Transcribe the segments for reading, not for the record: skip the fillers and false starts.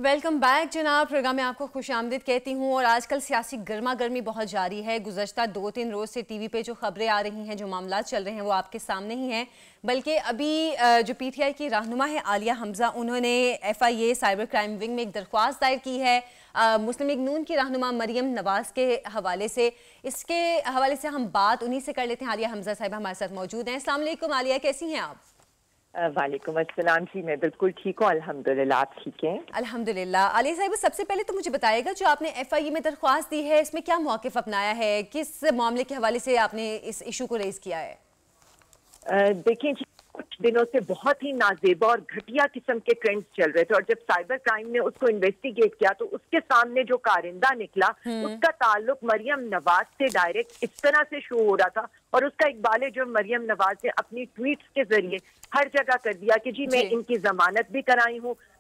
Welcome back जनाब। Programme में आपको खुशामदीद कहती हूँ। और आजकल सियासी गर्मा गर्मी बहुत जारी है। गुज़श्ता 2-3 रोज़ से टीवी पे जो खबरें आ रही हैं, जो मामला चल रहे हैं, वो आपके सामने ही हैं। बल्कि अभी जो पीटीआई की रहनुमा है आलिया हमजा, उन्होंने FIA साइबर क्राइम विंग में एक दरख्वास्त दायर की है मुस्लिम लीग नून की रहनुमा मरियम नवाज के हवाले से। इसके हवाले से हम बात उन्हीं से कर लेते हैं। आलिया हमजा साहिबा हमारे साथ मौजूद हैं। अस्सलाम वालेकुम आलिया, कैसी हैं आप? वालेकुम अस्सलाम जी, मैं बिल्कुल ठीक हूँ अल्हम्दुलिल्लाह। आप ठीक हैं? अल्हम्दुलिल्लाह। आलिया साहिबा, सबसे पहले तो मुझे बताइएगा, जो आपने FIA में दरख्वास्त दी है, इसमें क्या मौक़िफ़ अपनाया है? किस मामले के हवाले से आपने इस इशू को रेज़ किया है? देखिए जी, कुछ दिनों से बहुत ही नाजेबा और घटिया किस्म के ट्रेंड्स चल रहे थे और जब साइबर क्राइम ने उसको इन्वेस्टिगेट किया तो उसके सामने जो कारिंदा निकला उसका ताल्लुक मरियम नवाज से डायरेक्ट इस तरह से शो हो रहा था। और उसका इकबाल जो मरियम नवाज ने अपनी ट्वीट्स के जरिए हर जगह कर दिया कि जी मैं इनकी जमानत भी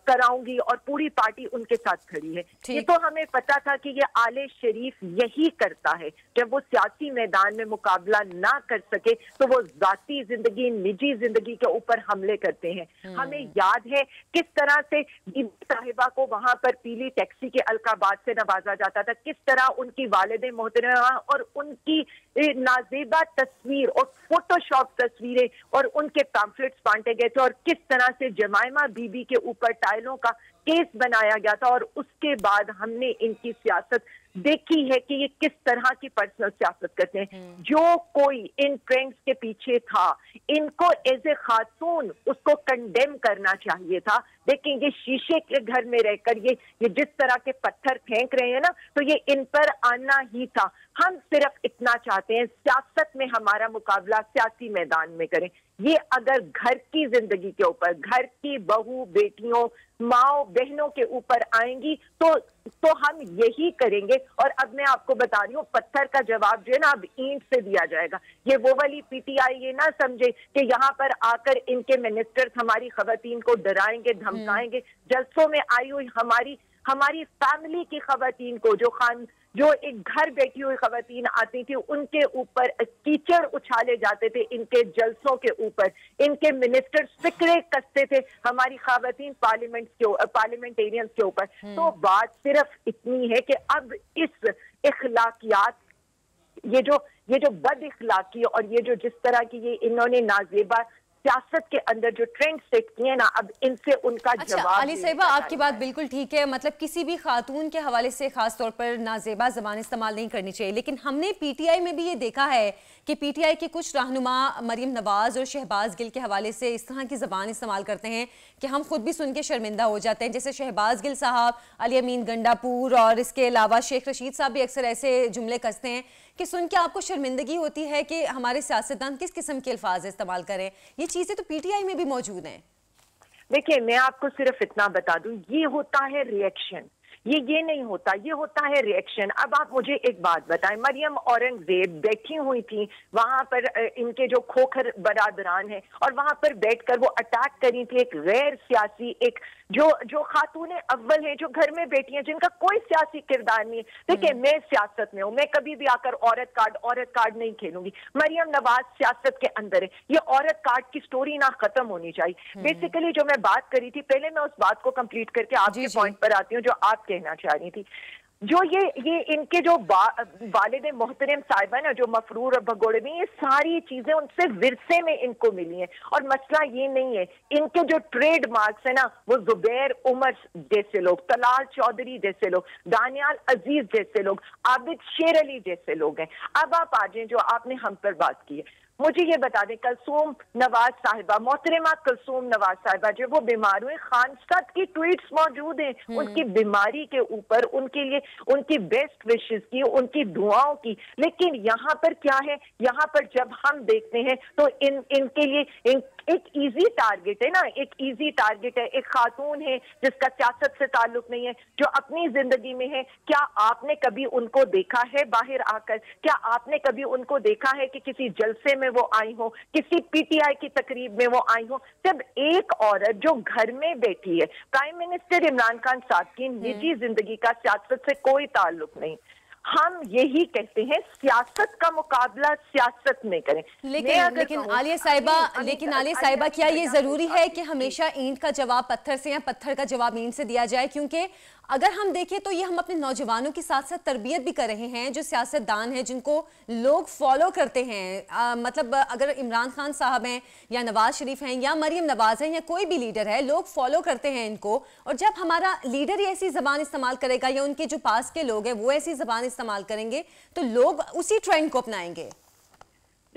कराऊंगी और पूरी पार्टी उनके साथ खड़ी है। ये तो हमें पता था कि ये आले शरीफ यही करता है। जब वो सियासी मैदान में मुकाबला ना कर सके तो वो जाती जिंदगी, निजी जिंदगी के ऊपर हमले करते हैं। हमें याद है किस तरह से बीबी साहिबा को वहां पर पीली टैक्सी के अलकाबाद से नवाजा जाता था, किस तरह उनकी वालिद मोहतरमा और उनकी नाजेबा तस्वीर और फोटोशॉप तस्वीरें और उनके पैम्फलेट्स बांटे गए थे और किस तरह से जमाइमा बीबी के ऊपर टाइलों का केस बनाया गया था। और उसके बाद हमने इनकी सियासत देखी है कि ये किस तरह की पर्सनल सियासत करते हैं। जो कोई इन ट्रेंड्स के पीछे था, इनको एज ए खातून उसको कंडेम करना चाहिए था। लेकिन ये शीशे के घर में रहकर ये जिस तरह के पत्थर फेंक रहे हैं ना, तो ये इन पर आना ही था। हम सिर्फ इतना चाहते हैं सियासत में हमारा मुकाबला सियासी मैदान में करें। ये अगर घर की जिंदगी के ऊपर, घर की बहू बेटियों, माओ बहनों के ऊपर आएंगी तो हम यही करेंगे। और अब मैं आपको बता रही हूँ, पत्थर का जवाब जो है ना अब ईंट से दिया जाएगा। ये वो वाली PTI ये ना समझे कि यहाँ पर आकर इनके मिनिस्टर्स हमारी खवातीन को डराएंगे, धमकाएंगे। जलसों में आई हुई हमारी फैमिली की खवातीन को, जो एक घर बैठी हुई खवातीन आती थी, उनके ऊपर कीचड़ उछाले जाते थे इनके जलसों के ऊपर। इनके मिनिस्टर फिक्रे कसते थे हमारी खवातीन पार्लियामेंटेरियंस के ऊपर। तो बात सिर्फ इतनी है कि अब इस इखलाकियात, ये जो बद इखलाकी और ये जो जिस तरह की ये इन्होंने नाजेबा सियासत के अंदर जो ट्रेंड सेट किए ना, अब इनसे उनका जवाब। अली साहिबा, आपकी बात बिल्कुल ठीक है। मतलब किसी भी खातून के हवाले से खास तौर पर नाजेबा ज़बान इस्तेमाल नहीं करनी चाहिए। लेकिन हमने PTI में भी ये देखा है कि PTI के कुछ रहनुमा मरियम नवाज और शहबाज गिल के हवाले से इस तरह की ज़बान इस्तेमाल करते हैं कि हम खुद भी सुन के शर्मिंदा हो जाते हैं। जैसे शहबाज गिल साहब, अली अमीन गंडापुर और इसके अलावा शेख रशीद साहब भी अक्सर ऐसे जुमले कसते हैं कि सुन के आपको शर्मिंदगी होती है कि हमारे सियासतदान किस किस्म के अल्फाज इस्तेमाल करें। ये चीज़ें तो PTI में भी मौजूद हैं। देखिए, मैं आपको सिर्फ इतना बता दूं, ये होता है रिएक्शन, ये नहीं होता, ये होता है रिएक्शन। अब आप मुझे एक बात बताएं, मरियम औरंगजेब बैठी हुई थी वहां पर, इनके जो खोखर बरादरान हैं, और वहां पर बैठकर वो अटैक करी थी एक गैर सियासी, एक जो खातूने अव्वल है, जो घर में बैठी हैं, जिनका कोई सियासी किरदार नहीं है। देखिए, मैं सियासत में हूँ, मैं कभी भी आकर औरत कार्ड नहीं खेलूंगी। मरियम नवाज सियासत के अंदर है, ये औरत कार्ड की स्टोरी ना खत्म होनी चाहिए। बेसिकली जो मैं बात करी थी, पहले मैं उस बात को कंप्लीट करके आपके पॉइंट पर आती हूँ जो आप कहना चाह रही थी। जो ये इनके जो वालिद मोहतरम साहिबा ना, जो मफरूर और भगोड़े में, ये सारी चीजें उनसे विरसे में इनको मिली हैं। और मसला ये नहीं है, इनके जो ट्रेड मार्क्स है ना, वो जुबैर उमर जैसे लोग, तलाल चौधरी जैसे लोग, दानियाल अजीज जैसे लोग, आबिद शेर अली जैसे लोग हैं। अब आप आ जाए जो आपने हम पर बात की है, मुझे ये बता दें, कलसूम नवाज साहिबा, मोहतरमा कलसूम नवाज साहिबा जो वो बीमार हुए, खानसाद की ट्वीट्स मौजूद हैं उनकी बीमारी के ऊपर, उनके लिए उनकी बेस्ट विशेस की, उनकी दुआओं की। लेकिन यहाँ पर क्या है, यहाँ पर जब हम देखते हैं तो इनके लिए एक इजी टारगेट है ना, एक इजी टारगेट है, एक खातून है जिसका सियासत से ताल्लुक नहीं है, जो अपनी जिंदगी में है। क्या आपने कभी उनको देखा है बाहर आकर? क्या आपने कभी उनको देखा है कि किसी जलसे में वो आई हो, किसी PTI की तकरीब में वो आई हो? जब एक औरत जो घर में बैठी है, प्राइम मिनिस्टर इमरान खान साहब की निजी जिंदगी का सियासत से कोई ताल्लुक नहीं, हम यही कहते हैं सियासत का मुकाबला सियासत में करें। लेकिन आलिया साहिबा क्या ये जरूरी है कि हमेशा ईंट का जवाब पत्थर से या पत्थर का जवाब ईंट से दिया जाए? क्योंकि अगर हम देखें तो ये हम अपने नौजवानों के साथ साथ तरबियत भी कर रहे हैं जो सियासतदान हैं, जिनको लोग फॉलो करते हैं। मतलब अगर इमरान खान साहब हैं या नवाज शरीफ हैं या मरियम नवाज हैं या कोई भी लीडर है, लोग फॉलो करते हैं इनको। और जब हमारा लीडर ही ऐसी जबान इस्तेमाल करेगा या उनके जो पास के लोग हैं वो ऐसी जबान इस्तेमाल करेंगे तो लोग उसी ट्रेंड को अपनाएंगे।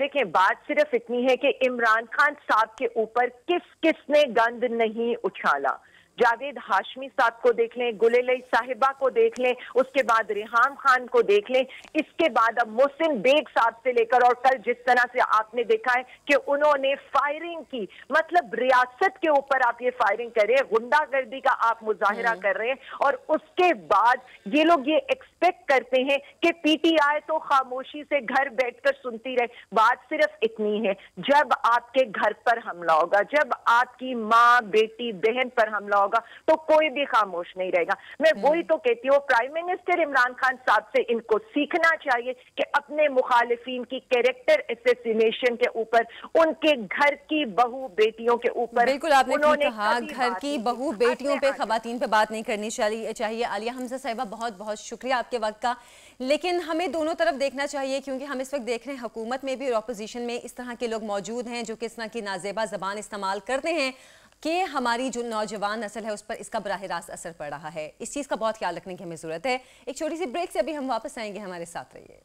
देखिए, बात सिर्फ इतनी है कि इमरान खान साहब के ऊपर किसने गंद नहीं उछाला। जावेद हाशमी साहब को देख लें, गुलेलई साहिबा को देख लें, उसके बाद रिहाम खान को देख लें, इसके बाद अब मोहसिन बेग साहब से लेकर और कल जिस तरह से आपने देखा है कि उन्होंने फायरिंग की, मतलब रियासत के ऊपर आप ये फायरिंग कर रहे हैं, गुंडागर्दी का आप मुजाहिरा कर रहे हैं और उसके बाद ये लोग ये एक्सपेक्ट करते हैं कि पीटीआई तो खामोशी से घर बैठकर सुनती रहे। बात सिर्फ इतनी है, जब आपके घर पर हमला होगा, जब आपकी माँ बेटी बहन पर हमला होगा तो कोई भी खामोश नहीं रहेगा। मैं वही तो कहती हूँ, प्राइम मिनिस्टर इमरान खान साहब से इनको सीखना चाहिए कि अपने मुखालिफिन की कैरेक्टर असैसिनेशन के ऊपर, उनके घर की बहू बेटियों के ऊपर, बिल्कुल आपने कहा घर की बहू बेटियों पे, खवातीन पे बात नहीं करनी चाहिए। आलिया हमजा साहिबा, बहुत बहुत शुक्रिया आपके वक्त का। लेकिन हमें दोनों तरफ देखना चाहिए क्योंकि हम इस वक्त देख रहे हैं हुकूमत में भी और अपोजिशन में इस तरह के लोग मौजूद हैं जो कि इस तरह की नाजेबा जबान इस्तेमाल करते हैं कि हमारी जो नौजवान नस्ल है उस पर इसका बराह रास्त असर पड़ रहा है। इस चीज़ का बहुत ख्याल रखने की हमें ज़रूरत है। एक छोटी सी ब्रेक से अभी हम वापस आएंगे, हमारे साथ रहिए।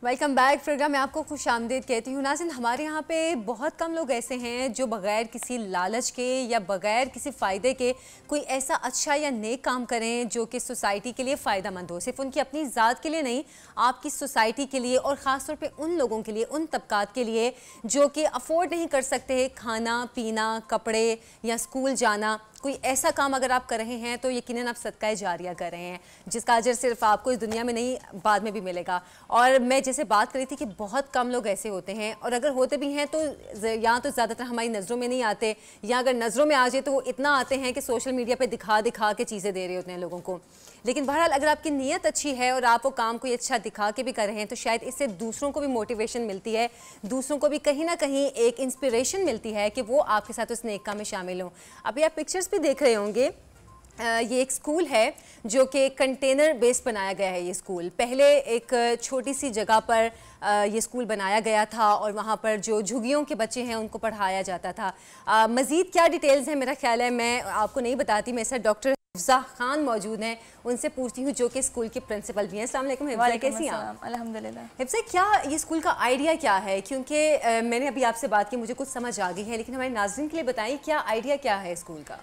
Welcome back. प्रोग्राम में आपको खुश आमदीद कहती हूँ। नाज़रीन, हमारे यहाँ पे बहुत कम लोग ऐसे हैं जो बग़ैर किसी लालच के या बग़ैर किसी फ़ायदे के कोई ऐसा अच्छा या नेक काम करें जो कि सोसाइटी के लिए फ़ायदा मंद हो। सिर्फ उनकी अपनी ज़ात के लिए नहीं, आपकी सोसाइटी के लिए और ख़ास तौर पे उन लोगों के लिए, उन तबकात के लिए जो कि अफोर्ड नहीं कर सकते खाना पीना, कपड़े या स्कूल जाना। कोई ऐसा काम अगर आप कर रहे हैं तो यकीनन आप सदका जारिया कर रहे हैं जिसका अजर सिर्फ आपको इस दुनिया में नहीं बाद में भी मिलेगा। और मैं जैसे बात करी थी कि बहुत कम लोग ऐसे होते हैं और अगर होते भी हैं तो या तो ज़्यादातर हमारी नज़रों में नहीं आते या अगर नज़रों में आ जाए तो वो इतना आते हैं कि सोशल मीडिया पे दिखा दिखा के चीज़ें दे रहे होते हैं लोगों को। लेकिन बहरहाल अगर आपकी नीयत अच्छी है और आप वो काम कोई अच्छा दिखा के भी कर रहे हैं तो शायद इससे दूसरों को भी मोटिवेशन मिलती है, दूसरों को भी कहीं ना कहीं एक इंस्पिरेशन मिलती है कि वो आपके साथ उस नेक काम में शामिल हों। अभी आप पिक्चर्स भी देख रहे होंगे, ये एक स्कूल है जो कि कंटेनर बेस बनाया गया है। ये स्कूल पहले एक छोटी सी जगह पर ये स्कूल बनाया गया था और वहाँ पर जो झुग्गियों के बच्चे हैं उनको पढ़ाया जाता था। मज़ीद क्या डिटेल्स हैं मेरा ख्याल है मैं आपको नहीं बताती। मेरे साथ डॉक्टर हिफ्ज़ा खान मौजूद हैं, उनसे पूछती हूँ जो कि स्कूल के प्रिंसिपल भी हैं। अस्सलाम वालेकुम हिफ्ज़ा, कैसी हैं आप? अल्हम्दुलिल्लाह। हिफ्ज़ा, क्या ये स्कूल का आइडिया क्या है? क्योंकि मैंने अभी आपसे बात की, मुझे कुछ समझ आ गई है, लेकिन हमारे नाज़रीन के लिए बताइए क्या आइडिया क्या है स्कूल का?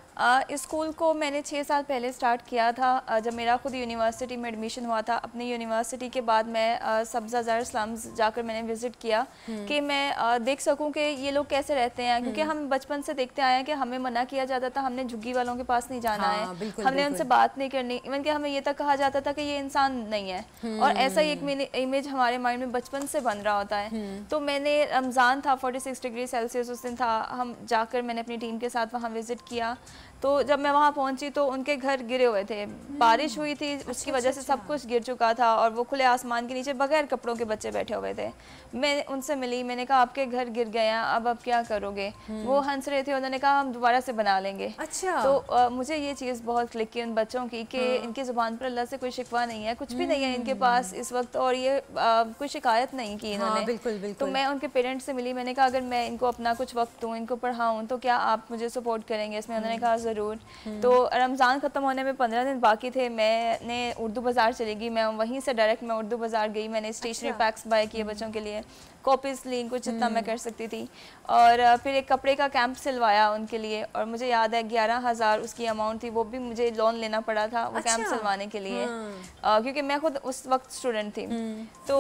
इस स्कूल को मैंने 6 साल पहले स्टार्ट किया था जब मेरा खुद यूनिवर्सिटी में एडमिशन हुआ था। अपनी यूनिवर्सिटी के बाद मैं सब्ज़ा ज़र स्लम्स जाकर मैंने विज़िट किया कि मैं देख सकूँ कि ये लोग कैसे रहते हैं, क्योंकि हम बचपन से देखते आए हैं कि हमें मना किया जाता था, हमने झुग्गी वालों के पास नहीं जाना है, हमने उनसे बात नहीं करनी, इवन कि हमें ये तक कहा जाता था कि ये इंसान नहीं है। और ऐसा ही एक इमेज हमारे माइंड में बचपन से बन रहा होता है। तो मैंने रमज़ान था, 46 डिग्री सेल्सियस उस दिन था, हम जाकर मैंने अपनी टीम के साथ वहाँ विज़िट किया। तो जब मैं वहाँ पहुँची तो उनके घर गिरे हुए थे, बारिश हुई थी, उसकी वजह से सब कुछ गिर चुका था और वो खुले आसमान के नीचे बगैर कपड़ों के बच्चे बैठे हुए थे। मैं उनसे मिली, मैंने कहा आपके घर गिर गए हैं, अब क्या करोगे? वो हंस रहे थे, उन्होंने कहा हम दोबारा से बना लेंगे। अच्छा। तो मुझे ये चीज़ बहुत क्लिक की उन बच्चों की कि इनकी ज़ुबान पर अल्लाह से कोई शिकवा नहीं है, कुछ भी नहीं है इनके पास इस वक्त, और ये कोई शिकायत नहीं की इन्होंने। बिल्कुल बिल्कुल। तो मैं उनके पेरेंट्स से मिली, मैंने कहा अगर मैं इनको अपना कुछ वक्त दूँ, इनको पढ़ाऊँ, तो क्या आप मुझे सपोर्ट करेंगे इसमें? उन्होंने कहा ज़रूर। तो रमज़ान ख़त्म होने में 15 दिन बाकी थे, मैंने उर्दू बाज़ार चली गई, मैं वहीं से डायरेक्ट मैं उर्दू बाज़ार गई, मैंने स्टेशनरी पैक्स बाय किए बच्चों के लिए, कॉपीज़ ली, कुछ जितना मैं कर सकती थी, और फिर एक कपड़े का कैंप सिलवाया उनके लिए, और मुझे याद है 11,000 उसकी अमाउंट थी, वो भी मुझे लोन लेना पड़ा था वो कैंप सिलवाने के लिए, क्योंकि मैं खुद उस वक्त स्टूडेंट थी। तो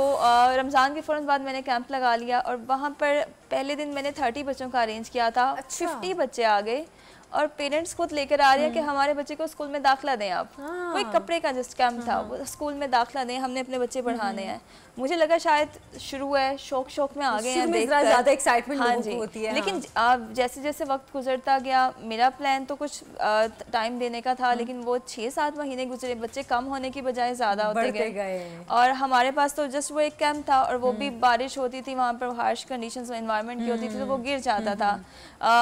रमज़ान के फ़ौरन बाद मैंने कैंप लगा लिया और वहाँ पर पहले दिन मैंने 30 बच्चों का अरेंज किया था। 50 बच्चे आ गए और पेरेंट्स खुद लेकर आ रहे हैं कि हमारे बच्चे को स्कूल में दाखिला दें आप। कोई कपड़े का जस्ट कैंप था, वो स्कूल में दाखिला दें, हमने अपने बच्चे पढ़ाने हैं। मुझे लगा शायद शुरू है, शौक में आ गए हैं, देखकर ज़्यादा एक्साइटमेंट हाँ लोगों को होती है। लेकिन जैसे जैसे वक्त गुजरता गया, मेरा प्लान तो कुछ टाइम देने का था, लेकिन वो 6-7 महीने गुजरे, बच्चे कम होने की बजाय ज़्यादा होते गए। और हमारे पास तो जस्ट वो एक कैंप था, और वो भी बारिश होती थी वहाँ पर, हार्श कंडीशंस एनवायरनमेंट की होती थी, तो वो गिर जाता था।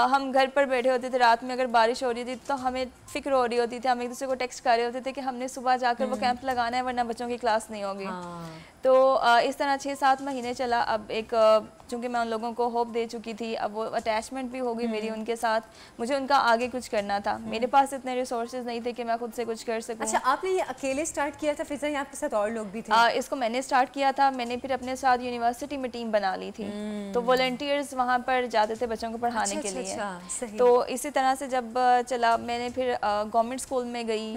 हम घर पर बैठे होते थे, रात में अगर बारिश हो रही थी तो हमें फिक्र हो रही होती थी, हम एक दूसरे को टेक्स्ट कर रहे होते थे कि हमने सुबह जाकर वो कैंप लगाना है वरना बच्चों की क्लास नहीं होगी। तो इस तरह 6-7 महीने चला। अब एक चूँकि मैं उन लोगों को होप दे चुकी थी, अब वो अटैचमेंट भी होगी मेरी उनके साथ, मुझे उनका आगे कुछ करना था। मेरे पास इतने रिसोर्सेज नहीं थे कि मैं खुद से कुछ कर सकूं। अच्छा, आपने ये अकेले स्टार्ट किया था फिजा, या आपके साथ और लोग भी थे? इसको मैंने स्टार्ट किया था, मैंने फिर अपने साथ यूनिवर्सिटी में टीम बना ली थी, तो वॉलंटियर्स वहाँ पर जाते थे बच्चों को पढ़ाने के लिए। तो इसी तरह से जब चला, मैंने फिर गवर्नमेंट स्कूल में गई,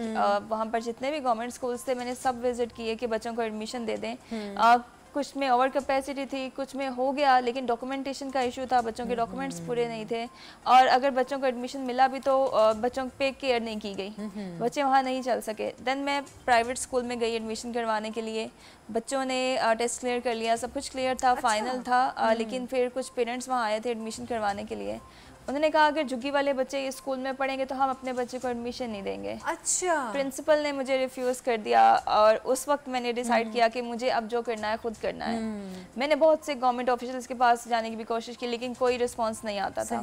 वहाँ पर जितने भी गवर्नमेंट स्कूल्स थे मैंने सब विजिट किए कि बच्चों को एडमिशन दे दें। कुछ में ओवर कैपेसिटी थी, कुछ में हो गया, लेकिन डॉक्यूमेंटेशन का इशू था, बच्चों के डॉक्यूमेंट्स पूरे नहीं थे, और अगर बच्चों को एडमिशन मिला भी तो बच्चों पे केयर नहीं की गई, बच्चे वहाँ नहीं चल सके। देन मैं प्राइवेट स्कूल में गई एडमिशन करवाने के लिए, बच्चों ने टेस्ट क्लियर कर लिया, सब कुछ क्लियर था, फाइनल था, लेकिन फिर कुछ पेरेंट्स वहाँ आए थे एडमिशन करवाने के लिए। उन्होंने कहा अगर झुग्गी वाले बच्चे इस स्कूल में पढ़ेंगे तो हम अपने बच्चे को एडमिशन नहीं देंगे। अच्छा। प्रिंसिपल ने मुझे रिफ्यूज़ कर दिया, और उस वक्त मैंने डिसाइड किया कि मुझे अब जो करना है खुद करना है। मैंने बहुत से गवर्नमेंट ऑफिशियल्स के पास जाने की भी कोशिश की, लेकिन कोई रिस्पांस नहीं आता था।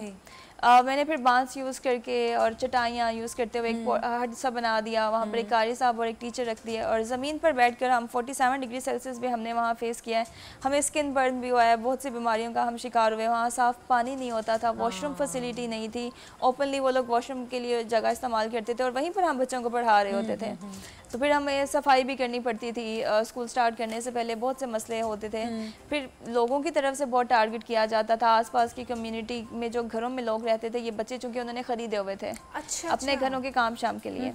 मैंने फिर बांस यूज़ करके और चटाइयाँ यूज़ करते हुए एक हट सा बना दिया, वहाँ पर एक कारी साहब और एक टीचर रख दिए, और ज़मीन पर बैठकर हम 47 डिग्री सेल्सियस भी हमने वहाँ फेस किया है। हमें स्किन बर्न भी हुआ है, बहुत सी बीमारियों का हम शिकार हुए। वहाँ साफ़ पानी नहीं होता था, वॉशरूम फैसिलिटी नहीं थी, ओपनली वो लोग वॉशरूम के लिए जगह इस्तेमाल करते थे, और वहीं पर हम बच्चों को पढ़ा रहे होते थे। तो फिर हमें सफाई भी करनी पड़ती थी, स्कूल स्टार्ट करने से पहले बहुत से मसले होते थे। फिर लोगों की तरफ से बहुत टारगेट किया जाता था, आसपास की कम्युनिटी में जो घरों में लोग रहते थे, ये बच्चे चूंकि उन्होंने खरीदे हुए थे अपने घरों के काम शाम के लिए,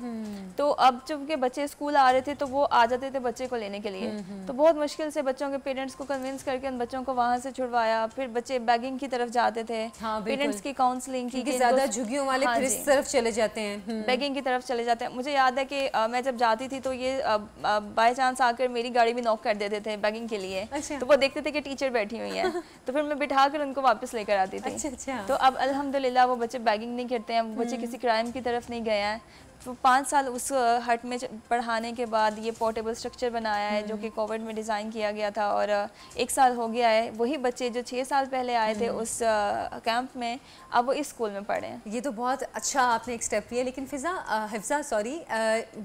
तो अब चूंकि बच्चे स्कूल आ रहे थे तो वो आ जाते थे बच्चे को लेने के लिए, तो बहुत मुश्किल से बच्चों के पेरेंट्स को कन्विंस करके उन बच्चों को वहाँ से छुड़वाया। फिर बच्चे बैगिंग की तरफ जाते थे, पेरेंट्स की काउंसलिंग की, ज़्यादा झुग्गियों वाले फिर इस तरफ चले जाते हैं, बैगिंग की तरफ चले जाते हैं। मुझे याद है कि मैं जब जाती थी तो ये बाय चांस आकर मेरी गाड़ी भी नॉक कर देते थे बैगिंग के लिए। अच्छा। तो वो देखते थे कि टीचर बैठी हुई है तो फिर मैं बिठा कर उनको वापस लेकर आती थी। अच्छा। तो अब अल्हम्दुलिल्लाह वो बच्चे बैगिंग नहीं करते हैं, वो बच्चे किसी क्राइम की तरफ नहीं गए हैं। तो 5 साल उस हट में पढ़ाने के बाद ये पोर्टेबल स्ट्रक्चर बनाया है जो कि कोविड में डिज़ाइन किया गया था, और 1 साल हो गया है। वही बच्चे जो 6 साल पहले आए थे उस कैंप में, अब वो इस स्कूल में पढ़े हैं। ये तो बहुत अच्छा आपने एक स्टेप लिया, लेकिन हिफ्ज़ा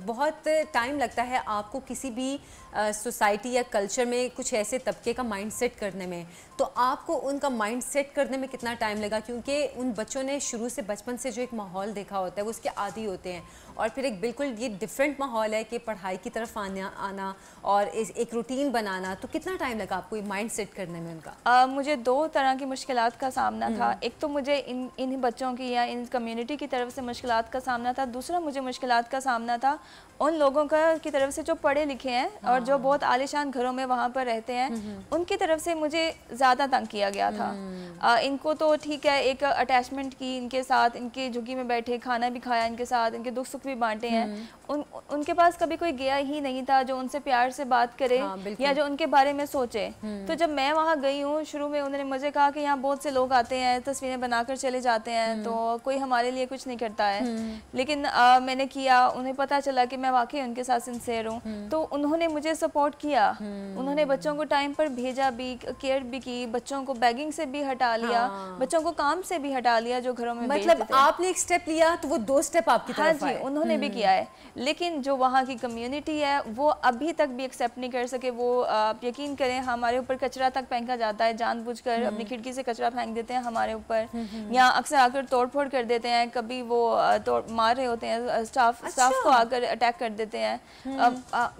बहुत टाइम लगता है आपको किसी भी सोसाइटी या कल्चर में कुछ ऐसे तबके का माइंड सेट करने में, तो आपको उनका माइंड सेट करने में कितना टाइम लगा? क्योंकि उन बच्चों ने शुरू से बचपन से जो एक माहौल देखा होता है वो उसके आदी होते हैं, और फिर एक बिल्कुल ये डिफरेंट माहौल है कि पढ़ाई की तरफ आना और एक रूटीन बनाना, तो कितना टाइम लगा आपको ये माइंड सेट करने में उनका? मुझे 2 तरह की मुश्किलात का सामना था। एक तो मुझे इन बच्चों की या इन कम्युनिटी की तरफ से मुश्किलात का सामना था, दूसरा मुझे मुश्किलात का सामना था उन लोगों की तरफ से जो पढ़े लिखे हैं और जो बहुत आलीशान घरों में वहाँ पर रहते हैं, उनकी तरफ से मुझे ज़्यादा तंग किया गया था। इनको तो ठीक है एक अटैचमेंट की इनके साथ, इनके झुग्गी में बैठे, खाना भी खाया इनके साथ, इनके दुख सुख भी बांटे हैं। उनके पास कभी कोई गया ही नहीं था जो उनसे प्यार से बात करे या जो उनके बारे में सोचे। तो जब मैं वहाँ गई हूँ, शुरू में उन्होंने मुझे कहा कि यहाँ बहुत से लोग आते हैं, तस्वीरें बनाकर चले जाते हैं, तो कोई हमारे लिए कुछ नहीं करता है। लेकिन मैंने किया, उन्हें पता चला कि मैं वाकई उनके साथ सिंसियर हूँ, तो उन्होंने मुझे सपोर्ट किया। उन्होंने बच्चों को टाइम पर भेजा भी, केयर भी की, बच्चों को बैगिंग से भी हटा लिया, बच्चों को काम से भी हटा लिया जो घरों में मतलब आपने एक स्टेप लिया तो वो 2 स्टेप आपकी तरफ आए। हाँ जी, उन्होंने भी किया है। लेकिन जो वहाँ की कम्युनिटी है वो अभी तक भी एक्सेप्ट नहीं कर सके। वो आप यकीन करें, हमारे ऊपर कचरा तक फेंका जाता है, जानबूझकर अपनी खिड़की से कचरा फेंक देते हैं हमारे ऊपर, या अक्सर आकर तोड़फोड़ कर देते हैं। कभी वो मार रहे होते हैं, स्टाफ को आकर अटैक कर देते हैं।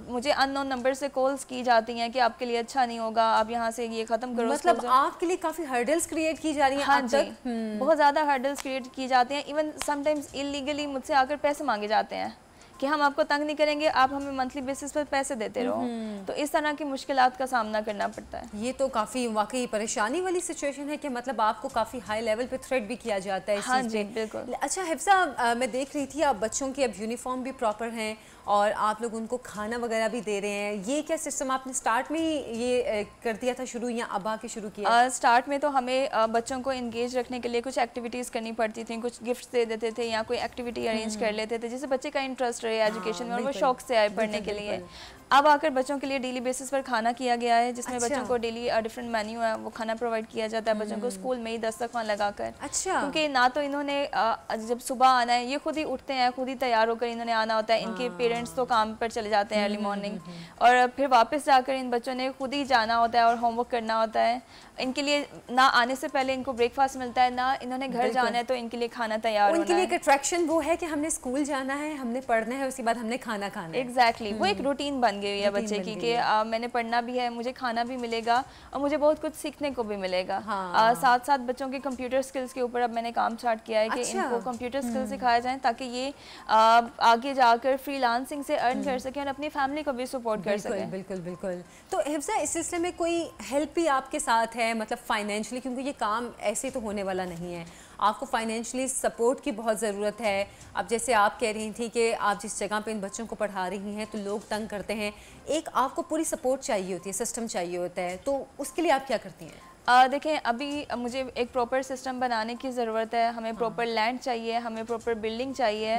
मुझे अननोन नंबर से कॉल्स की जाती हैं कि आपके लिए अच्छा नहीं होगा, आप यहाँ से ये खत्म करो। मतलब आपके लिए काफी हर्डल्स क्रिएट की जा रही हैं। हाँ जी, बहुत ज्यादा हर्डल्स क्रिएट की जाते हैं। इवन समटाइम्स इलीगली मुझसे आकर पैसे मांगे जाते हैं कि हम आपको तंग नहीं करेंगे, आप हमें मंथली बेसिस पर पैसे देते रहो। तो इस तरह की मुश्किलात का सामना करना पड़ता है। ये तो काफ़ी वाकई परेशानी वाली सिचुएशन है कि मतलब आपको काफ़ी हाई लेवल पे थ्रेट भी किया जाता है इस हाँ चीज़ जी, पे। बिल्कुल। अच्छा हिफ्सा, मैं देख रही थी आप बच्चों की अब यूनिफॉर्म भी प्रॉपर हैं और आप लोग उनको खाना वगैरह भी दे रहे हैं, ये क्या सिस्टम आपने स्टार्ट में ही ये कर दिया था शुरू, या अब आके शुरू किया? स्टार्ट में तो हमें बच्चों को इंगेज रखने के लिए कुछ एक्टिविटीज़ करनी पड़ती थी, कुछ गिफ्ट्स दे देते थे या कोई एक्टिविटी अरेंज कर लेते थे जिससे बच्चे का इंटरेस्ट रहे एजुकेशन में और वो शौक से आए पढ़ने के लिए। अब आकर बच्चों के लिए डेली बेसिस पर खाना किया गया है, जिसमें बच्चों को डेली डिफरेंट मेन्यू है वो खाना प्रोवाइड किया जाता है बच्चों को स्कूल में ही दस्तरखान लगाकर। अच्छा। क्योंकि ना तो इन्होंने जब सुबह आना है, ये खुद ही उठते हैं, खुद ही तैयार होकर इन्होंने आना होता है। इनके पेरेंट्स तो काम पर चले जाते हैं अर्ली मॉर्निंग, और फिर वापस जाकर इन बच्चों ने खुद ही जाना होता है और होमवर्क करना होता है। इनके लिए ना आने से पहले इनको ब्रेकफास्ट मिलता है, ना इन्होंने घर जाना है तो इनके लिए खाना तैयार होना है। उनके लिए एक अट्रैक्शन वो है कि हमने स्कूल जाना है, हमने पढ़ना है, उसके बाद हमने खाना खाना है। एग्जैक्टली, वो एक रूटीन बन गई है बच्चे की कि मैंने पढ़ना भी है, मुझे खाना भी मिलेगा और मुझे बहुत कुछ सीखने को भी मिलेगा। साथ साथ बच्चों के कंप्यूटर स्किल्स के ऊपर अब मैंने काम स्टार्ट किया है कि इनको कंप्यूटर स्किल्स सिखाए जाएं ताकि ये आगे जाकर फ्रीलांसिंग से अर्न कर सकें और अपनी फैमिली को भी सपोर्ट कर सकें। बिल्कुल बिल्कुल। तो हिफ्सा, इस सिलसिले में कोई हेल्प भी आपके साथ है, मतलब फाइनेंशियली, क्योंकि ये काम ऐसे तो होने वाला नहीं है, आपको फाइनेंशियली सपोर्ट की बहुत ज़रूरत है। अब जैसे आप कह रही थी कि आप जिस जगह पे इन बच्चों को पढ़ा रही हैं तो लोग तंग करते हैं, एक आपको पूरी सपोर्ट चाहिए होती है, सिस्टम चाहिए होता है, तो उसके लिए आप क्या करती हैं? देखें, अभी मुझे एक प्रॉपर सिस्टम बनाने की ज़रूरत है। हमें प्रॉपर लैंड चाहिए, हमें प्रॉपर बिल्डिंग चाहिए।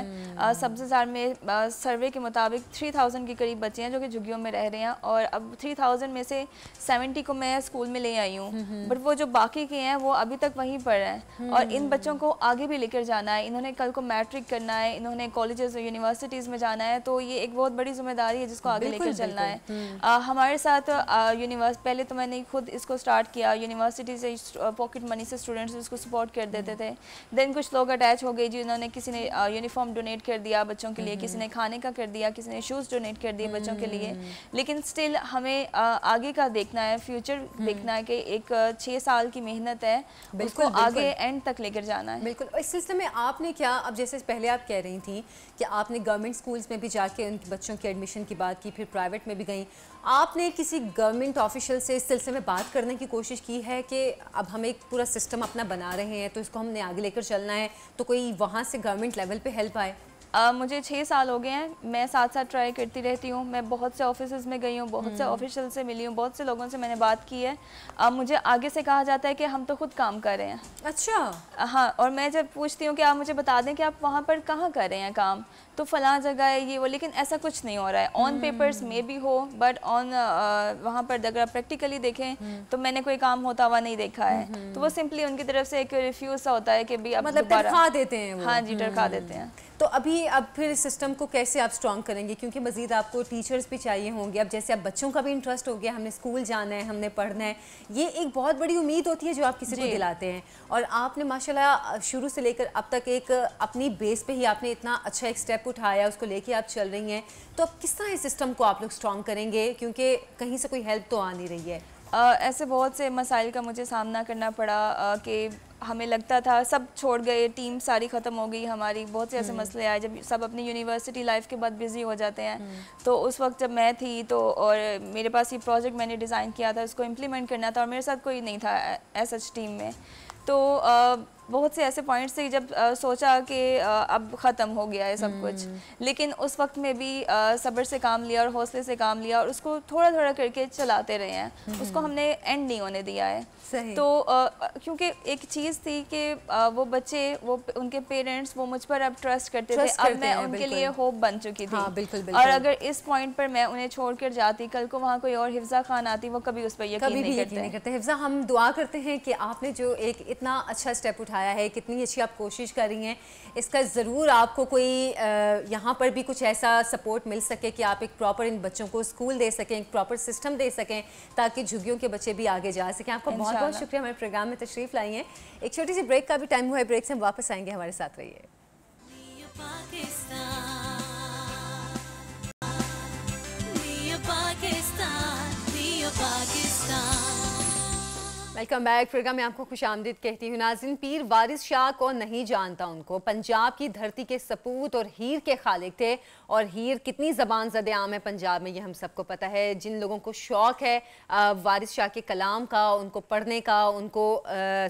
सब्ज़ाजार में सर्वे के मुताबिक 3000 के करीब बच्चे हैं जो कि झुग्गियों में रह रहे हैं, और अब 3000 में से 70 को मैं स्कूल में ले आई हूँ, बट वो जो बाकी के हैं वो अभी तक वहीं पर हैं और इन बच्चों को आगे भी लेकर जाना है। इन्होंने कल को मैट्रिक करना है, इन्होंने कॉलेजेस यूनिवर्सिटीज़ में जाना है, तो ये एक बहुत बड़ी जिम्मेदारी है जिसको आगे लेकर चलना है। हमारे साथ पहले तो मैंने खुद इसको स्टार्ट किया, यूनिवर्सिटी से पॉकेट मनी से स्टूडेंट्स उसको सपोर्ट कर देते थे। देन कुछ लोग अटैच हो गए जिन्होंने, किसी ने यूनिफॉर्म डोनेट कर दिया बच्चों के लिए, किसी ने खाने का कर दिया, किसी ने शूज़ डोनेट कर दिए बच्चों के लिए। लेकिन स्टिल हमें आगे का देखना है, फ्यूचर देखना है कि एक 6 साल की मेहनत है, उसको आगे एंड तक लेकर जाना है। बिल्कुल। इस सिलसिले में आपने क्या, अब जैसे पहले आप कह रही थी कि आपने गवर्नमेंट स्कूल्स में भी जाके उन बच्चों के एडमिशन की बात की, फिर प्राइवेट में भी गई, आपने किसी गवर्नमेंट ऑफिशियल से इस सिलसिले में बात करने की कोशिश की है कि अब हम एक पूरा सिस्टम अपना बना रहे हैं तो इसको हमने आगे लेकर चलना है, तो कोई वहाँ से गवर्नमेंट लेवल पे हेल्प आए? मुझे 6 साल हो गए हैं, मैं साथ साथ ट्राई करती रहती हूँ। मैं बहुत से ऑफिसेज़ में गई हूँ, बहुत से ऑफिशियल से मिली हूँ, बहुत से लोगों से मैंने बात की है। मुझे आगे से कहा जाता है कि हम तो खुद काम कर रहे हैं। अच्छा। हाँ, और मैं जब पूछती हूँ कि आप मुझे बता दें कि आप वहाँ पर कहाँ कर रहे हैं काम, तो फलां जगह है ये वो, लेकिन ऐसा कुछ नहीं हो रहा है। ऑन पेपर्स में भी हो, बट ऑन वहाँ पर अगर आप प्रैक्टिकली देखें तो मैंने कोई काम होता हुआ नहीं देखा है। तो वो सिंपली उनकी तरफ से एक रिफ्यूज़ सा होता है कि भी अब मतलब तनख्वाह देते हैं वो। हाँ जी, तनख्वाह देते हैं। तो अब फिर इस सिस्टम को कैसे आप स्ट्रॉन्ग करेंगे, क्योंकि मज़ीद आपको टीचर्स भी चाहिए होंगे। अब जैसे अब बच्चों का भी इंटरेस्ट हो गया, हमने स्कूल जाना है, हमने पढ़ना है, ये एक बहुत बड़ी उम्मीद होती है जो आप किसी को दिलाते हैं, और आपने माशाल्लाह शुरू से लेकर अब तक एक अपनी बेस पे ही आपने इतना अच्छा एक स्टेप उठाया, उसको लेके आप चल रही हैं। तो अब किस तरह इस सिस्टम को आप लोग स्ट्रॉन्ग करेंगे, क्योंकि कहीं से कोई हेल्प तो आ नहीं रही है? ऐसे बहुत से मसाइल का मुझे सामना करना पड़ा कि हमें लगता था सब छोड़ गए, टीम सारी ख़त्म हो गई हमारी। बहुत से ऐसे मसले आए जब सब अपनी यूनिवर्सिटी लाइफ के बाद बिज़ी हो जाते हैं। तो उस वक्त जब मैं थी तो, और मेरे पास ये प्रोजेक्ट मैंने डिज़ाइन किया था, उसको इम्प्लीमेंट करना था और मेरे साथ कोई नहीं था एज सच टीम में। तो बहुत से ऐसे पॉइंट्स थे जब सोचा कि अब ख़त्म हो गया है सब कुछ, लेकिन उस वक्त में भी सब्र से काम लिया और हौसले से काम लिया और उसको थोड़ा थोड़ा करके चलाते रहे हैं। उसको हमने एंड नहीं होने दिया है। तो क्योंकि एक चीज़ थी कि वो बच्चे, वो उनके पेरेंट्स वो मुझ पर अब ट्रस्ट करते थे, अब मैं उनके लिए होप बन चुकी थी। हाँ, बिल्कुल। और अगर इस पॉइंट पर मैं उन्हें छोड़ कर जाती, कल को वहाँ कोई और हिफ्जा खान आती, वो कभी उस पर यकीन नहीं करते। हिफ्जा, हम दुआ करते हैं कि आपने जो एक इतना अच्छा स्टेप उठाया है, कितनी अच्छी आप कोशिश कर रही हैं, इसका ज़रूर आपको कोई यहाँ पर भी कुछ ऐसा सपोर्ट मिल सके कि आप एक प्रॉपर इन बच्चों को स्कूल दे सकें, एक प्रॉपर सिस्टम दे सकें, ताकि झुग्गियों के बच्चे भी आगे जा सकें। आपका बहुत बहुत शुक्रिया हमारे प्रोग्राम में तशरीफ़ लाई हैं। एक छोटी सी ब्रेक का भी टाइम हुआ है, ब्रेक से हम वापस आएंगे, हमारे साथ रहिए। Welcome back. प्रोग्राम में आपको खुशामदीद कहती हूँ। नाज़रीन, पीर वारिस शाह को नहीं जानता उनको, पंजाब की धरती के सपूत और हीर के खालिक थे। और हीर कितनी ज़बान ज़द आम है पंजाब में, ये हम सबको पता है। जिन लोगों को शौक़ है वारिस शाह के कलाम का, उनको पढ़ने का, उनको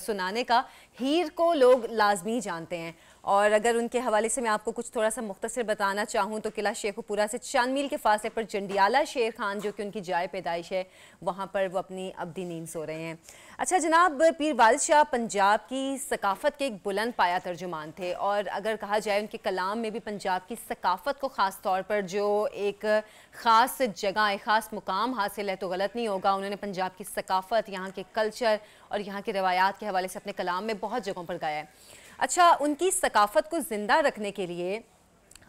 सुनाने का, हीर को लोग लाजमी जानते हैं। और अगर उनके हवाले से मैं आपको कुछ थोड़ा सा मुख्तसर बताना चाहूँ तो किला शेखुपुरा से चंद मील के फासले पर जंडियाला शेर खान, जो कि उनकी जाए पैदाइश है, वहाँ पर वो अपनी अब्दी नींद सो रहे हैं। अच्छा जनाब, पीर वारिस शाह पंजाब की सकाफ़त के एक बुलंद पाया तर्जुमान थे। और अगर कहा जाए उनके कलाम में भी पंजाब की सकाफ़त को ख़ास तौर पर जो एक ख़ास जगह, एक ख़ास मुकाम हासिल है तो गलत नहीं होगा। उन्होंने पंजाब की सकाफ़त, यहाँ के कल्चर और यहाँ के रवायात के हवाले से अपने कलाम में बहुत जगहों पर गाया है। अच्छा, उनकी सकाफ़त को ज़िंदा रखने के लिए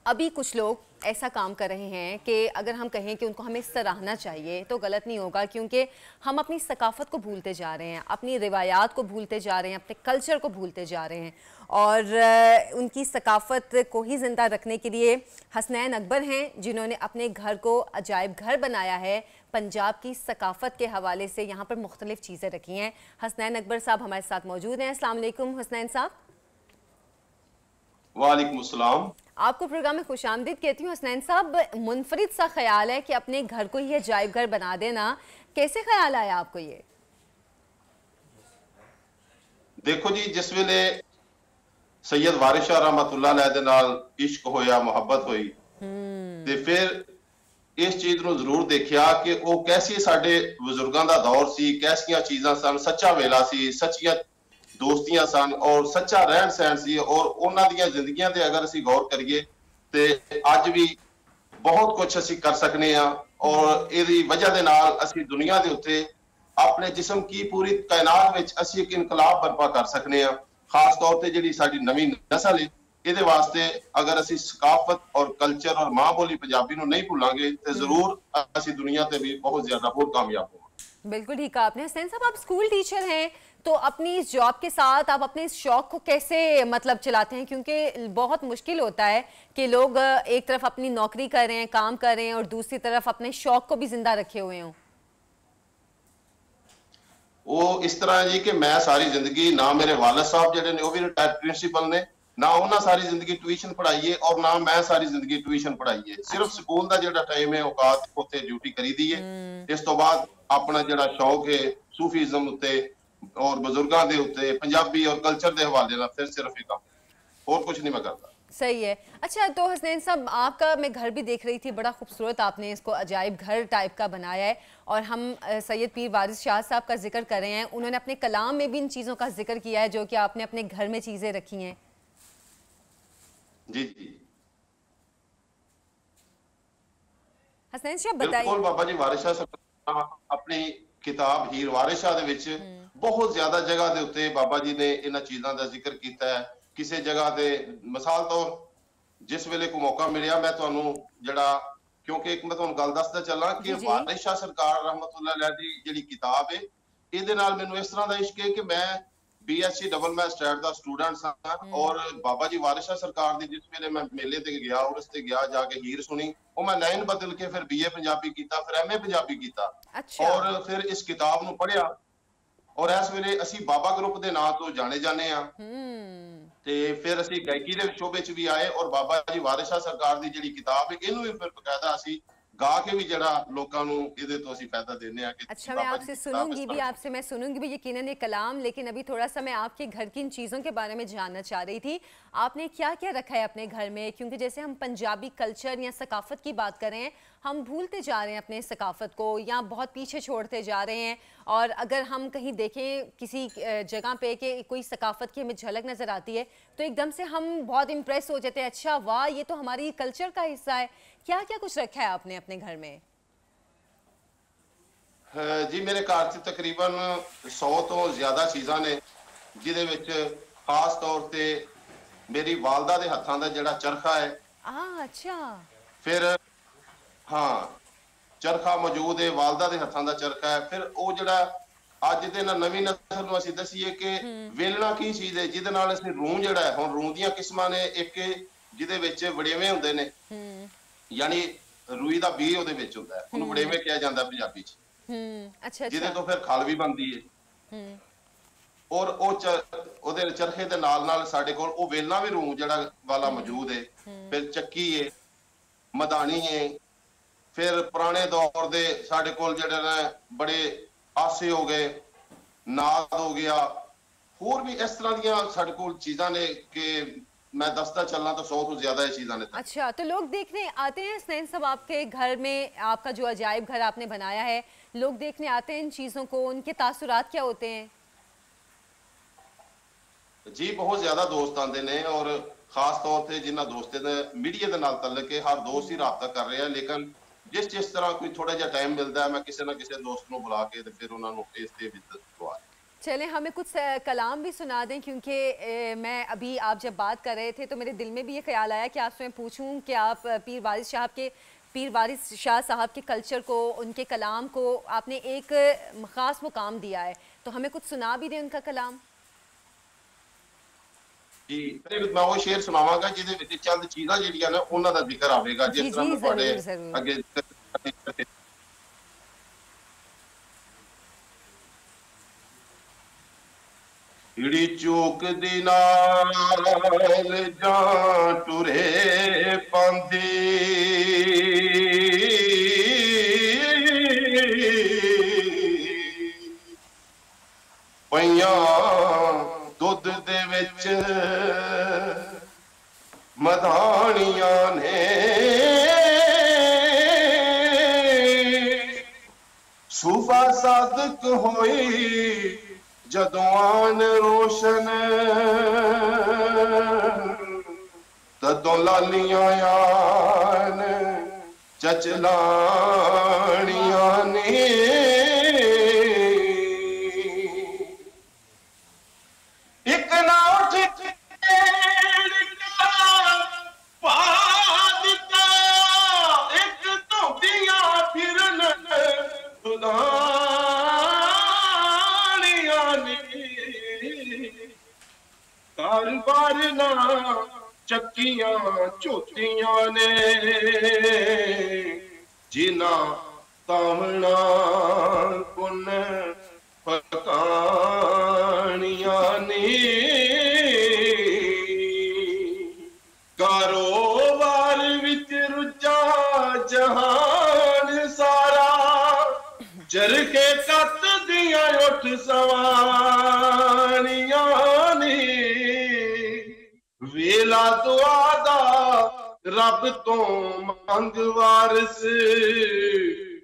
अभी कुछ लोग ऐसा काम कर रहे हैं कि अगर हम कहें कि उनको हमें सराहना चाहिए तो गलत नहीं होगा, क्योंकि हम अपनी सकाफ़त को भूलते जा रहे हैं, अपनी रिवायात को भूलते जा रहे हैं, अपने कल्चर को भूलते जा रहे हैं। और उनकी सकाफ़त को ही ज़िंदा रखने के लिए हसनैन अकबर हैं, जिन्होंने अपने घर को अजायब घर बनाया है। पंजाब की सकाफ़त के हवाले से यहाँ पर मुख्तलिफ़ चीज़ें रखी हैं। हसनैन अकबर साहब हमारे साथ मौजूद हैं। अस्सलाम वालेकुम हसनैन साहब। वालेकुम अस्सलाम। आपको प्रोग्राम में खुशामदीद कहती हूँ। हसनैन साहब, मुनफरिद सा ख्याल है कि अपने घर को ही अजायब घर बना देना, कैसे ख्याल आया आपको ये? देखो जी, जिस वेले सैयद वारिस शाह रहमतुल्लाह अलैह दे नाल इश्क होया, मुहब्बत हुई ते फिर इस चीज ਨੂੰ ਜ਼ਰੂਰ देखिया कि वो कैसी साडे बुजुर्गों का दौर सी, कैसियां चीज़ां सन, सच्चा वेला सी, सच्चियां दोस्तियां सन और सच्चा रहन सहन सी। और उन्हां दियां जिंदगियां ते अगर असीं गौर करिए ते अज भी बहुत कुछ असीं कर सकने आ। और इहदी वजह दे नाल असीं दुनिया दे उत्ते अपने जिस्म की पूरी कायनात विच असीं एक इनकलाब बर्पा कर सकने आ। खास तौर ते जिहड़ी साडी नवीं नस्ल है, ਇਹਦੇ वास्ते अगर ਅਸੀਂ सकाफत और कल्चर और मां बोली पंजाबी ਨੂੰ नहीं भुलांगे तो जरूर ਅਸੀਂ दुनिया ते भी बहुत ज्यादा बहुत कामयाब होंगे। बिल्कुल ठीक कहा आपने। हसनैन साहब, आप स्कूल टीचर हैं तो अपनी इस जॉब के साथ आप अपने इस शौक को कैसे मतलब चलाते हैं? क्योंकि बहुत मुश्किल होता है कि लोग एक तरफ अपनी नौकरी कर रहे हैं, काम कर रहे हैं और दूसरी तरफ अपने शौक को भी जिंदा रखे हुए हों। वो इस तरह है जी कि मैं सारी जिंदगी, ना मेरे वालिद साहब जिहड़े ने वो भी रिटायर्ड प्रिंसीपल ने, ना उन्हें सारी जिंदगी ट्यूशन पढ़ाई है और ना मैं सारी जिंदगी ट्यूशन पढ़ाई है। सिर्फ स्कूल का जो टाइम है औकात उत्ते ड्यूटी करी दी है। इस तो बाद अपना जो शौक है सूफीज़म उत्ते और बुजुर्गों के उत्ते पंजाबी और कल्चर के हवाले नाल फिर सिर्फ एक और कुछ नहीं मैं करता। सही है। अच्छा, तो हसनैन साहब, आपका मैं घर भी देख रही थी, बड़ा खूबसूरत आपने इसको अजायब घर टाइप का बनाया है। और हम सैयद पीर वारिस शाह साहब का जिक्र कर रहे हैं, उन्होंने अपने कलाम में भी इन चीज़ों का जिक्र किया है जो कि आपने अपने घर में चीज़ें रखी हैं। जी जी हसनैन साहब बताइए। बिल्कुल, बाबा जी वारिस शाह अपनी किताब हीर वारिस शाह दे विच बहुत ज्यादा जगह दे उत्ते बाबा जी ने इन्हां चीज़ां दा जिक्र कीता है। किसी जगह ते मिसाल तौर जिस वेले को मौका मिलिया मैं तुहानू जड़ा, क्योंकि एक मैं तुहानू गल दसदा चला कि वारिस शाह सरकार रहमतुल्लाह अलैह दी जिहड़ी किताब है, इहदे नाल मैनू इस तरह दा इश्क है कि मैं BSc डबल मैस्टर्ड दा स्टूडेंट सा। और बाबा जी वारिस शाह सरकार दी जिस वेले मैं मेले ते गया, उस ते गया, जाके हीर सुनी, और मैं लाइन बदल के फिर BA पंजाबी कीता, फिर MA पंजाबी कीता। अच्छा। और फिर इस किताब नू पढ़िया और इस वेले असी बाबा ग्रुप दे नाम तो जाने जाने आ। ते फिर असी गायकी दे शोबे च भी आए और बाबा जी वारिस शाह सरकार दी जिहड़ी किताब है इनू भी फिर बकायदा असी गा के भी जड़ा लोकां नू इहदे तो असी फायदा देने आ कि अच्छा, मैं आपसे सुनूंगी भी, आपसे मैं सुनूंगी भी यकीनन ये कलाम, लेकिन अभी थोड़ा सा मैं आपके घर की इन चीज़ों के बारे में जानना चाह रही थी। आपने क्या क्या रखा है अपने घर में? क्योंकि जैसे हम पंजाबी कल्चर या सकाफ़त की बात कर रहे हैं, हम भूलते जा रहे हैं अपने सकाफ़त को या बहुत पीछे छोड़ते जा रहे हैं। और अगर हम कहीं देखें किसी जगह पे कि कोई सकाफ़त की हमें झलक नज़र आती है तो एकदम से हम बहुत इम्प्रेस हो जाते हैं, अच्छा वाह, ये तो हमारी कल्चर का हिस्सा है। क्या क्या कुछ रखा है आपने अपने घर में? जी, मेरे घर च तकरीबन 100 तो ज्यादा चीज़ां ने, जिहदे विच खास तौर ते मेरी वालदा दे हत्थां दा जिहड़ा चरखा है। अच्छा। फिर हाँ, चरखा मौजूद है, वालदा दे हत्थां दा चरखा है। फिर वो जिहड़ा अज दे नवीं नस्ल नूं असीं दसीए कि वेलना की चीज़ है, जिहदे नाल असीं रूं जिहड़ा है, हुण रूं दीयां किस्मां ने, एक जिहदे विच वड़ेवे हुंदे ने, यानी रूई दा बीज ਉਹਦੇ ਵਿੱਚ ਹੁੰਦਾ ਹੈ, ਉਹਨੂੰ ਵੜੇਵੇਂ ਕਿਹਾ ਜਾਂਦਾ ਪੰਜਾਬੀ ਚ। अच्छा। ਜਿਹਦੇ ਤੋਂ ਫਿਰ ਖਲ ਵੀ ਬਣਦੀ ਹੈ। ਔਰ ਉਹਦੇ ਚਰਖੇ ਦੇ ਨਾਲ ਸਾਡੇ ਕੋਲ ਉਹ ਵੇਲਣਾ ਵੀ ਰੂਮ ਜਿਹੜਾ ਵਾਲਾ ਮੌਜੂਦ ਹੈ, ਫਿਰ ਚੱਕੀ ਹੈ, ਮਦਾਨੀ ਹੈ, ਫਿਰ ਪੁਰਾਣੇ ਦੌਰ ਦੇ ਸਾਡੇ ਕੋਲ ਜਿਹੜੇ ਨੇ ਬੜੇ ਆਸੇ ਹੋ ਗਏ, ਨਾਦ हो गया, ਹੋਰ ਵੀ ਇਸ ਤਰ੍ਹਾਂ ਦੀਆਂ ਸਾਡੇ ਕੋਲ ਚੀਜ਼ਾਂ ਨੇ ਕਿ मैं दसता चलना तो 100 तो ज्यादा ही चीज़ें हैं। अच्छा, तो लोग देखने आते हैं हसनैन साहब आपके घर में, आपका जो अजायब घर आपने बनाया है, लोग देखने आते हैं इन चीज़ों को, उनके तासुरात क्या होते हैं? जी बहुत ज्यादा दोस्त आते हैं और खास तौर पे जिन्हें दोस्तें ने मीडिया के नाल तल्लक है, हर दोस्त ही राबता कर रहे हैं, लेकिन जिस तरह कोई थोड़ा जा टाइम मिलता है मैं किसी ना किसी दोस्त को बुला के फिर उन्होंने इस ते विज़िट चलें हमें कुछ कलाम भी सुना दें, क्योंकि मैं अभी आप जब बात कर रहे थे तो मेरे दिल में भी ये ख्याल आया कि आपसे मैं पूछूं कि आप पीर वारिस शाह साहब के कल्चर को, उनके कलाम को आपने एक ख़ास मुकाम दिया है, तो हमें कुछ सुना भी दें उनका कलाम। जी मैं वो शेर सुनावांगा जिहदे विच चंद चीज़ां जिहड़ियां ने उन्हां दा जिक्र आवेगा, जिस तरह मैं तुहाडे अगे इड़ी चूक दी नाल जां टुरे पांदी, पईयां दुध दे विच मधानियां ने, सूफा सादक होई जदवान रोशन, तदों लालियां यान चचलानियां ने, एक ना उठ पा दिता, एक धोबियां फिरन दुला बार ना चक्कियां झोटियां ने, जिना तावना कुन पकानियां ने, कारोबार विच रुझा जहान सारा, चरखे कत दिया उठ सवानियां ने, वेला दुआ दा रब तो मंग वारस,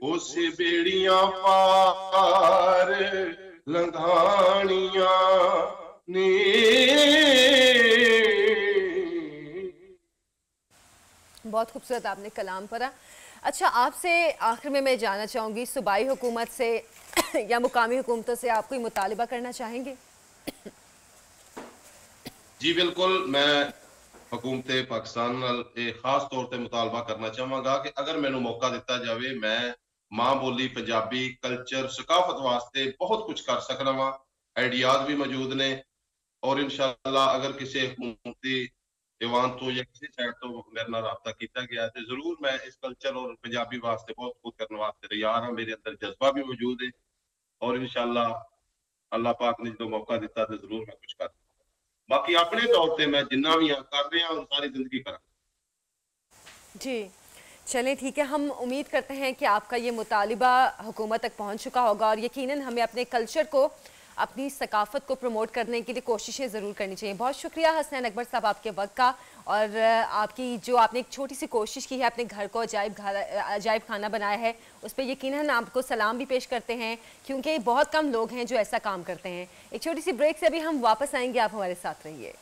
उस बेड़ियां पार लंघानियां ने। बहुत खूबसूरत आपने कलाम पढ़ा। अच्छा, आपसे आखिर में मैं जानना चाहूँगी, सूबाई हुकूमत से या मुकामी हुकूमतों से आप कोई मुतालिबा करना चाहेंगे? जी बिल्कुल, मैं हुकूमत पाकिस्तान नाल खास तौर पर मुतालबा करना चाहांगा कि अगर मैनू मौका दिता जाए, मैं माँ बोली पंजाबी कल्चर सकाफत वास्ते बहुत कुछ कर सकना वा, आइडियाज भी मौजूद ने, और इंशाअल्लाह अगर किसी हुकूमती ईवान तो या किसी साइड तो मेरे नाल राब्ता किया गया तो जरूर मैं इस कल्चर और पंजाबी वास्ते बहुत कुछ करने वास्ते तैयार हाँ, मेरे अंदर जज्बा भी मौजूद है, और इंशाअल्लाह अल्लाह पाक ने जो मौका दिता तो जरूर मैं कुछ कर, बाकी अपने तौर पे मैं जिन्ना भी कर रहे हैं और सारी जिंदगी करा। जी चलें ठीक है, हम उम्मीद करते हैं कि आपका ये मुतालिबा हुकूमत तक पहुंच चुका होगा, और यकीनन हमें अपने कल्चर को, अपनी सकाफत को प्रमोट करने के लिए कोशिशें ज़रूर करनी चाहिए। बहुत शुक्रिया हसनैन अकबर साहब आपके वक्त का, और आपकी जो आपने एक छोटी सी कोशिश की है, अपने घर को अजायब खाना बनाया है, उस पर यकीनन आपको सलाम भी पेश करते हैं, क्योंकि बहुत कम लोग हैं जो ऐसा काम करते हैं। एक छोटी सी ब्रेक से अभी हम वापस आएंगे, आप हमारे साथ रहिए।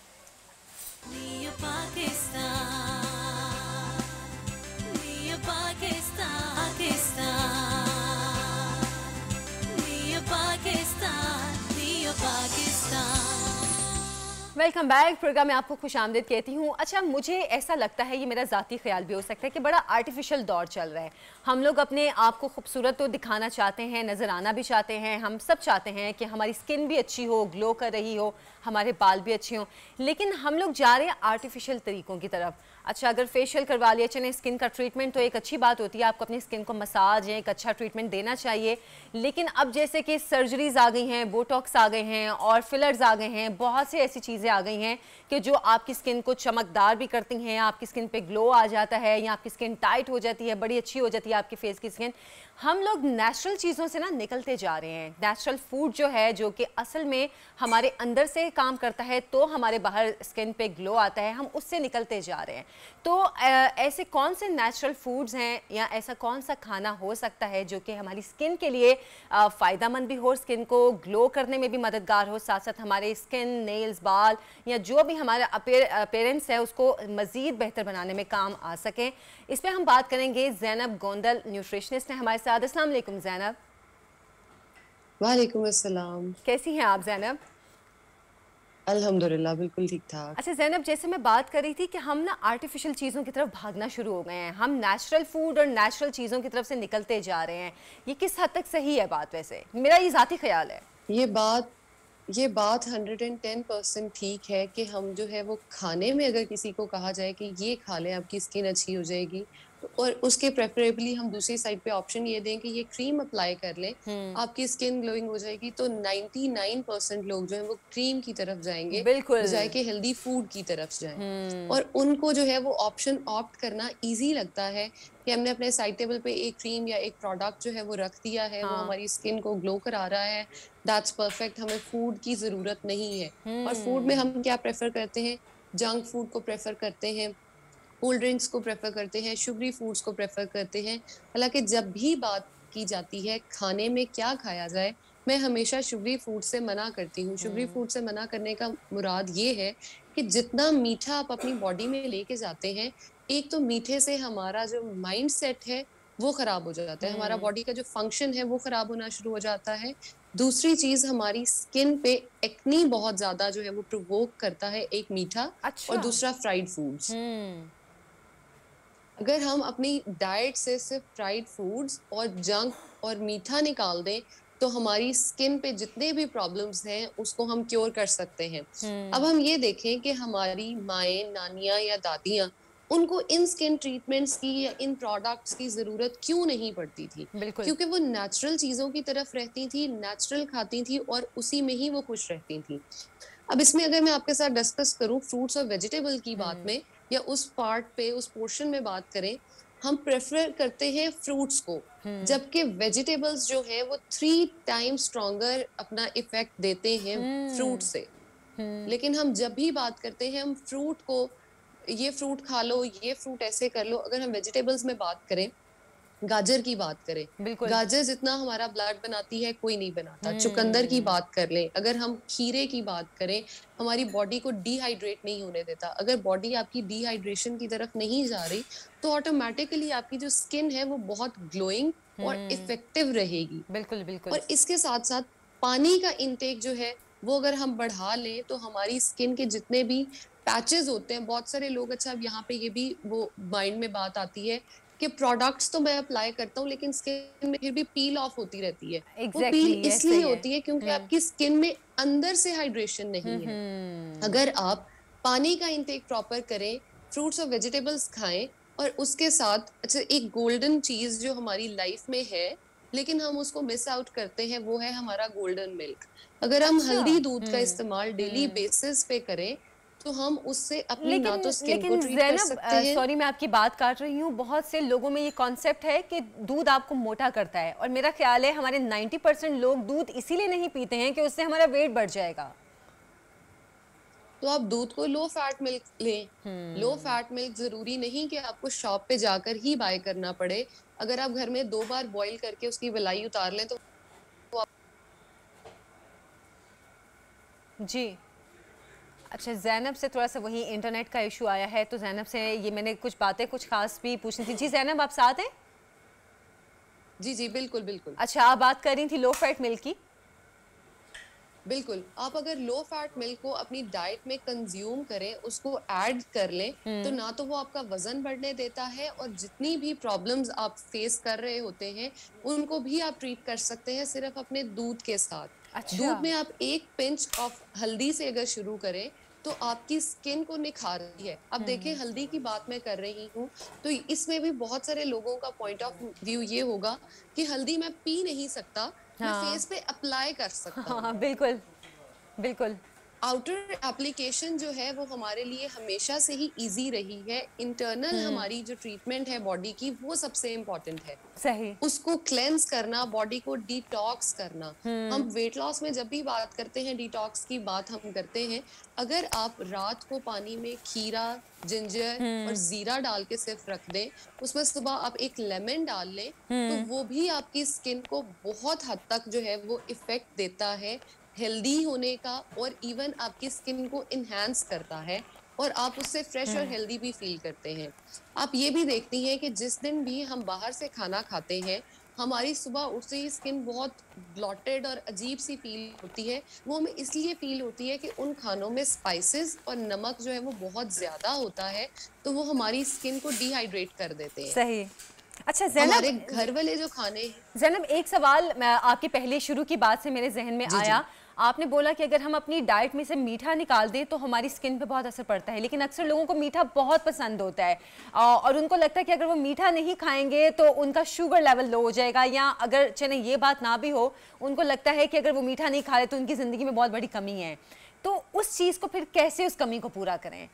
Welcome back. प्रोग्राम में आपको खुशामदीद कहती हूँ। अच्छा, मुझे ऐसा लगता है, ये मेरा ज़ाती ख्याल भी हो सकता है, कि बड़ा आर्टिफिशियल दौर चल रहा है। हम लोग अपने आप को खूबसूरत तो दिखाना चाहते हैं, नज़र आना भी चाहते हैं, हम सब चाहते हैं कि हमारी स्किन भी अच्छी हो, ग्लो कर रही हो, हमारे बाल भी अच्छे हों, लेकिन हम लोग जा रहे हैं आर्टिफिशियल तरीक़ों की तरफ। अच्छा, अगर फेशियल करवा लिया, चलें, स्किन का ट्रीटमेंट तो एक अच्छी बात होती है, आपको अपनी स्किन को मसाज या एक अच्छा ट्रीटमेंट देना चाहिए, लेकिन अब जैसे कि सर्जरीज आ गई हैं, बोटॉक्स आ गए हैं और फिलर्स आ गए हैं, बहुत सी ऐसी चीज़ें आ गई हैं कि जो आपकी स्किन को चमकदार भी करती हैं, आपकी स्किन पे ग्लो आ जाता है या आपकी स्किन टाइट हो जाती है, बड़ी अच्छी हो जाती है आपके फेस की स्किन। हम लोग नेचुरल चीज़ों से ना निकलते जा रहे हैं। नेचुरल फूड जो है, जो कि असल में हमारे अंदर से काम करता है तो हमारे बाहर स्किन पे ग्लो आता है, हम उससे निकलते जा रहे हैं। तो ऐसे कौन से नेचुरल फूड्स हैं या ऐसा कौन सा खाना हो सकता है जो कि हमारी स्किन के लिए फ़ायदेमंद भी हो, स्किन को ग्लो करने में भी मददगार हो, साथ साथ हमारे स्किन, नेल्स, बाल या जो भी हमारा अपीयरेंस है उसको मज़ीद बेहतर बनाने में काम आ सकें? इस पर हम बात करेंगे। ज़ैनब गोंदल न्यूट्रिशनिस्ट हैं हमारे साथ। अस्सलाम वालेकुम ज़ैनब। वालेकुम अस्सलाम। कैसी हैं आप ज़ैनब? अल्हम्दुलिल्लाह बिल्कुल ठीक ठाक। अच्छा ज़ैनब, जैसे मैं बात कर रही थी कि हम ना आर्टिफिशियल चीज़ों की तरफ भागना शुरू हो गए हैं, हम नेचुरल फूड और नेचुरल चीज़ों की तरफ से निकलते जा रहे हैं, ये किस हद तक सही है बात? वैसे मेरा ये ज़ाती ख्याल है। ये बात 110% ठीक है कि हम जो है वो खाने में अगर किसी को कहा जाए कि ये खा लें आपकी स्किन अच्छी हो जाएगी, तो और उसके प्रेफरेबली हम दूसरी साइड पे ऑप्शन ये दें कि ये क्रीम अप्लाई कर लें आपकी स्किन ग्लोइंग हो जाएगी, तो 99% लोग जो है वो क्रीम की तरफ जाएंगे बिल्कुल, बजाय कि हेल्दी फूड की तरफ जाएं। और उनको जो है वो ऑप्शन ऑप्ट करना इजी लगता है कि हमने अपने साइड टेबल पे एक क्रीम या एक प्रोडक्ट जो है वो रख दिया है, वो हमारी स्किन को ग्लो करा रहा है, दैट्स परफेक्ट, हमें फूड की जरूरत नहीं है। और फूड में हम क्या प्रेफर करते हैं? जंक फूड को प्रेफर करते हैं, कोल्ड ड्रिंक्स को प्रेफर करते हैं, शुगरी फूड्स को प्रेफर करते हैं। हालांकि जब भी बात की जाती है खाने में क्या खाया जाए, मैं हमेशा शुगरी फूड से मना करती हूँ। शुगरी फूड से मना करने का मुराद ये है कि जितना मीठा आप अपनी बॉडी में लेके जाते हैं, एक तो मीठे से हमारा जो माइंड सेट है वो खराब हो जाता है, हमारा बॉडी का जो फंक्शन है वो खराब होना शुरू हो जाता है। दूसरी चीज, हमारी स्किन पे एक्नी बहुत ज्यादा जो है वो प्रोवोक करता है, एक मीठा। अच्छा। और दूसरा फ्राइड फूड्स। अगर हम अपनी डाइट से सिर्फ फ्राइड फूड्स और जंक और मीठा निकाल दें तो हमारी स्किन पे जितने भी प्रॉब्लम्स हैं उसको हम क्योर कर सकते हैं। अब हम ये देखें कि हमारी माएँ, नानियाँ या दादियाँ, उनको इन स्किन ट्रीटमेंट्स की या इन प्रोडक्ट्स की जरूरत क्यों नहीं पड़ती थी? क्योंकि वो नेचुरल चीजों की तरफ रहती थी, नेचुरल खाती थी और उसी में ही वो खुश रहती थी। अब इसमें अगर मैं आपके साथ डिस्कस करूं फ्रूट्स और वेजिटेबल की बात में, या उस पार्ट पे, उस पोर्शन में बात करें, हम प्रेफर करते हैं फ्रूट्स को, जबकि वेजिटेबल्स जो है वो 3 टाइम्स स्ट्रॉन्गर अपना इफेक्ट देते हैं फ्रूट से। लेकिन हम जब भी बात करते हैं, हम फ्रूट को, ये फ्रूट खा लो, ये फ्रूट ऐसे कर लो। अगर हम वेजिटेबल्स में बात करें, गाजर की बात करें, गाजर जितना हमारा ब्लड बनाती है कोई नहीं बनाता। चुकंदर की बात कर लें, अगर हम खीरे की बात करें, हमारी बॉडी को डिहाइड्रेट नहीं होने देता। अगर बॉडी आपकी डिहाइड्रेशन की तरफ नहीं जा रही तो ऑटोमेटिकली आपकी जो स्किन है वो बहुत ग्लोइंग और इफेक्टिव रहेगी। बिल्कुल बिल्कुल। और इसके साथ साथ पानी का इंटेक जो है वो अगर हम बढ़ा लें तो हमारी स्किन के जितने भी पैचेस होते हैं, बहुत सारे लोग, अच्छा अब यहाँ पे ये भी वो माइंड में बात आती है कि प्रोडक्ट्स तो मैं अप्लाई करता हूँ लेकिन स्किन में फिर भी पील ऑफ होती रहती है। वो पील इसलिए होती है क्योंकि आपकी स्किन में अंदर से हाइड्रेशन नहीं है। अगर आप पानी का इंटेक प्रॉपर करें, फ्रूट्स और वेजिटेबल्स खाएं, और उसके साथ अच्छा एक गोल्डन चीज जो हमारी लाइफ में है लेकिन हम उसको मिस आउट करते हैं, वो है हमारा गोल्डन मिल्क। अगर हम हल्दी दूध का इस्तेमाल डेली बेसिस पे करें तो हम उससे अपनी ना तो स्किन को ट्रीट कर सकते हैं। सॉरी मैं आपकी बात काट रही हूँ, बहुत से लोगों में ये कॉन्सेप्ट है कि दूध आपको मोटा करता है, और मेरा ख्याल है हमारे 90% लोग दूध इसीलिए नहीं पीते हैं कि उससे हमारा वेट बढ़ जाएगा। तो आप दूध को लो फैट मिल्क लें। लो फैट मिल्क जरूरी नहीं कि आपको शॉप पे जाकर ही बाय करना पड़े। अगर आप घर में 2 बार बॉईल करके उसकी मलाई उतार लें तो जी। अच्छा, ज़ैनब से थोड़ा सा वही इंटरनेट का इशू आया है, तो ज़ैनब से ये मैंने कुछ बातें कुछ खास भी पूछनी थी। जी ज़ैनब, आप साथ हैं? जी जी बिल्कुल बिल्कुल। अच्छा, आप बात कर रही थी लो फैट मिल्क की। बिल्कुल, आप अगर लो फैट मिल्क को अपनी डाइट में कंज्यूम करें, उसको ऐड कर लें, तो ना तो वो आपका वजन बढ़ने देता है और जितनी भी प्रॉब्लम्स आप फेस कर रहे होते हैं, उनको भी आप ट्रीट कर सकते हैं सिर्फ अपने दूध के साथ। अच्छा। दूध में आप 1 पिंच ऑफ हल्दी से अगर शुरू करें, तो आपकी स्किन को निखारती है। अब देखिए हल्दी की बात मैं कर रही हूँ, तो इसमें भी बहुत सारे लोगों का पॉइंट ऑफ व्यू ये होगा कि हल्दी मैं पी नहीं सकता, मैं हाँ फेस पे अप्लाई कर सकता हाँ हूँ। हाँ, बिल्कुल बिल्कुल। आउटर एप्लीकेशन जो है वो हमारे लिए हमेशा से ही इजी रही है। इंटरनल हमारी जो ट्रीटमेंट है बॉडी की, वो सबसे इम्पोर्टेंट है। सही। उसको क्लेंस करना, बॉडी को डिटॉक्स करना। हम वेट लॉस में जब भी बात करते हैं, डिटॉक्स की बात हम करते हैं, अगर आप रात को पानी में खीरा, जिंजर और जीरा डाल के सिर्फ रख दें, उसमें सुबह आप एक लेमन डाल लें, तो वो भी आपकी स्किन को बहुत हद तक जो है वो इफेक्ट देता है हेल्दी होने का, और इवन आपकी स्किन को इन्हांस करता है और आप उससे फ्रेश और हेल्दी भी फील करते हैं। आप ये भी देखती हैं कि जिस दिन भी हम बाहर से खाना खाते हैं, हमारी सुबह उठते ही स्किन बहुत ब्लॉटेड और अजीब सी फील होती है। वो हमें इसलिए फील होती है कि उन खानों में स्पाइसेस और नमक जो है वो बहुत ज्यादा होता है, तो वो हमारी स्किन को डिहाइड्रेट कर देते हैं। सही। अच्छा हमारे ज़ैनब, घर वाले जो खाने, ज़ैनब एक सवाल आपके पहले शुरू की बात से मेरे जहन में आया। आपने बोला कि अगर हम अपनी डाइट में से मीठा निकाल दें तो हमारी स्किन पे बहुत असर पड़ता है, लेकिन अक्सर लोगों को मीठा बहुत पसंद होता है और उनको लगता है कि अगर वो मीठा नहीं खाएंगे तो उनका शुगर लेवल लो हो जाएगा, या अगर चले ये बात ना भी हो, उनको लगता है कि अगर वो मीठा नहीं खा रहे तो उनकी ज़िंदगी में बहुत बड़ी कमी है। तो उस चीज़ को फिर कैसे उस कमी को पूरा करें?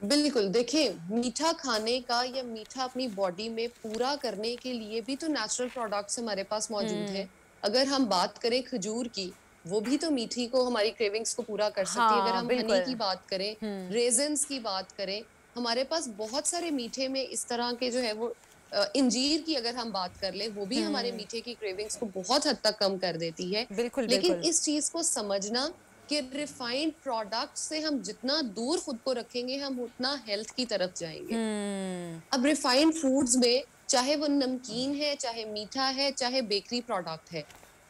बिल्कुल देखिए, मीठा खाने का या मीठा अपनी बॉडी में पूरा करने के लिए भी तो नेचुरल प्रोडक्ट्स हमारे पास मौजूद है। अगर हम बात करें खजूर की, वो भी तो मीठी को, हमारी क्रेविंग्स को पूरा कर सकती है। अगर हाँ हम बिल्कुल। हनी की बात करें, रेजिन्स की बात करें, हमारे पास बहुत सारे मीठे में इस तरह के जो है वो इंजीर की अगर हम बात कर ले, वो भी हमारे मीठे की क्रेविंग्स को बहुत हद तक कम कर देती है। बिल्कुल लेकिन बिल्कुल। इस चीज को समझना कि रिफाइंड प्रोडक्ट से हम जितना दूर खुद को रखेंगे, हम उतना हेल्थ की तरफ जाएंगे। अब रिफाइंड फूड्स में चाहे वो नमकीन है, चाहे मीठा है, चाहे बेकरी प्रोडक्ट है,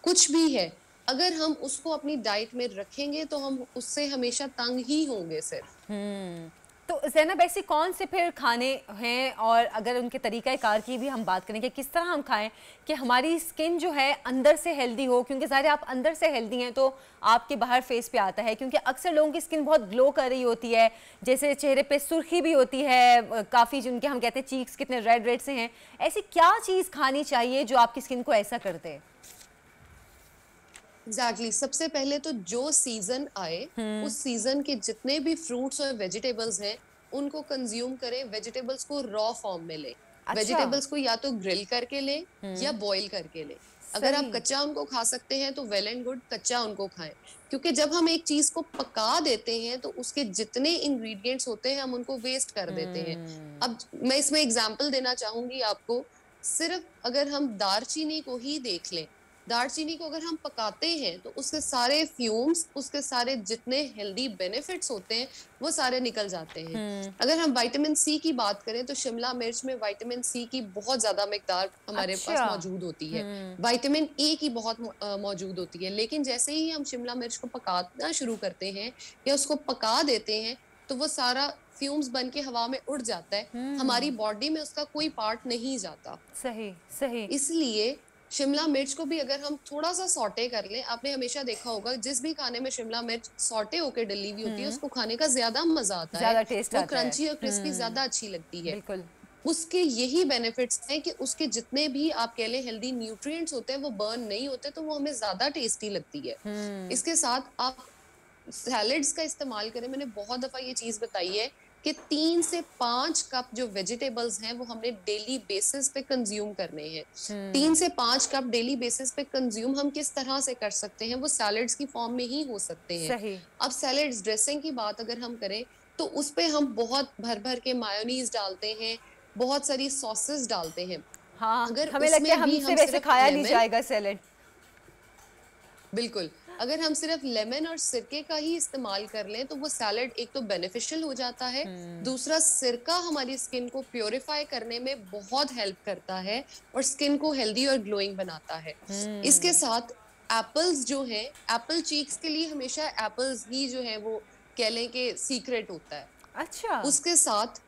कुछ भी है, अगर हम उसको अपनी डाइट में रखेंगे तो हम उससे हमेशा तंग ही होंगे सिर्फ। तो ज़ैनब ऐसे कौन से फिर खाने हैं, और अगर उनके तरीक़ा कार की भी हम बात करें कि किस तरह हम खाएं कि हमारी स्किन जो है अंदर से हेल्दी हो, क्योंकि ज़ाहिर आप अंदर से हेल्दी हैं तो आपके बाहर फेस पे आता है, क्योंकि अक्सर लोगों की स्किन बहुत ग्लो कर रही होती है, जैसे चेहरे पे सुर्खी भी होती है काफ़ी, जिनके हम कहते हैं चीक्स कितने रेड रेड से हैं। ऐसी क्या चीज़ खानी चाहिए जो आपकी स्किन को ऐसा कर दे? एग्जैक्टली सबसे पहले तो जो सीजन आए, उस सीजन के जितने भी फ्रूट्स और वेजिटेबल्स हैं, उनको कंज्यूम करें। वेजिटेबल्स को रॉ फॉर्म में लें। वेजिटेबल्स को या तो ग्रिल करके लें या बॉईल करके लें। अगर आप कच्चा उनको खा सकते हैं तो वेल एंड गुड, कच्चा उनको खाएं। क्योंकि जब हम एक चीज को पका देते हैं तो उसके जितने इंग्रेडिएंट्स होते हैं हम उनको वेस्ट कर देते हैं। अब मैं इसमें एग्जांपल देना चाहूंगी आपको। सिर्फ अगर हम दालचीनी को ही देख लें, दालचीनी को अगर हम पकाते हैं तो उसके सारे फ्यूम्स, उसके सारे जितने हेल्दी बेनिफिट्स होते हैं वो सारे निकल जाते हैं। अगर हम विटामिन सी की बात करें तो शिमला मिर्च में विटामिन सी की बहुत ज्यादा मिकदार हमारे पास मौजूद होती है। विटामिन ए की बहुत मौजूद होती है। लेकिन जैसे ही हम शिमला मिर्च को पकाना शुरू करते हैं या उसको पका देते हैं तो वो सारा फ्यूम्स बन के हवा में उड़ जाता है। हमारी बॉडी में उसका कोई पार्ट नहीं जाता। सही सही। इसलिए शिमला मिर्च को भी अगर हम थोड़ा सा सॉटे कर लें, आपने हमेशा देखा होगा जिस भी खाने में शिमला मिर्च सॉटे होकर डली हुई होती है उसको खाने का ज्यादा मजा आता है, ज्यादा टेस्ट वो आता है, क्रंची और क्रिस्पी ज्यादा अच्छी लगती है। बिल्कुल। उसके यही बेनिफिट्स हैं कि उसके जितने भी आप कह लें हेल्दी न्यूट्रिएंट्स होते हैं वो बर्न नहीं होते, तो वो हमें ज्यादा टेस्टी लगती है। इसके साथ आप सैलेड्स का इस्तेमाल करें। मैंने बहुत दफा ये चीज बताई है कि 3 से 5 कप जो वेजिटेबल्स हैं वो हमने डेली बेसिस पे कंज्यूम करने हैं। 3 से 5 कप डेली बेसिस पे कंज्यूम हम किस तरह से कर सकते हैं? वो सैलेड्स की फॉर्म में ही हो सकते हैं। सही। अब सैलेड्स ड्रेसिंग की बात अगर हम करें तो उस पे हम बहुत भर भर के मायोनीज डालते हैं, बहुत सारी सॉसेस डालते हैं। हाँ, अगर हमें लगता है हमसे वैसे खाया नहीं जाएगा सैलेड। बिल्कुल, अगर हम सिर्फ लेमन और सिरके का ही इस्तेमाल कर लें तो वो सैलेड एक तो बेनिफिशियल हो जाता है, दूसरा सिरका हमारी स्किन को प्योरीफाई करने में बहुत हेल्प करता है और स्किन को हेल्दी और ग्लोइंग बनाता है। इसके साथ एप्पल्स जो है, एप्पल चीक्स के लिए हमेशा एप्पल्स ही जो है वो कह लें कि सीक्रेट होता है। अच्छा, उसके साथ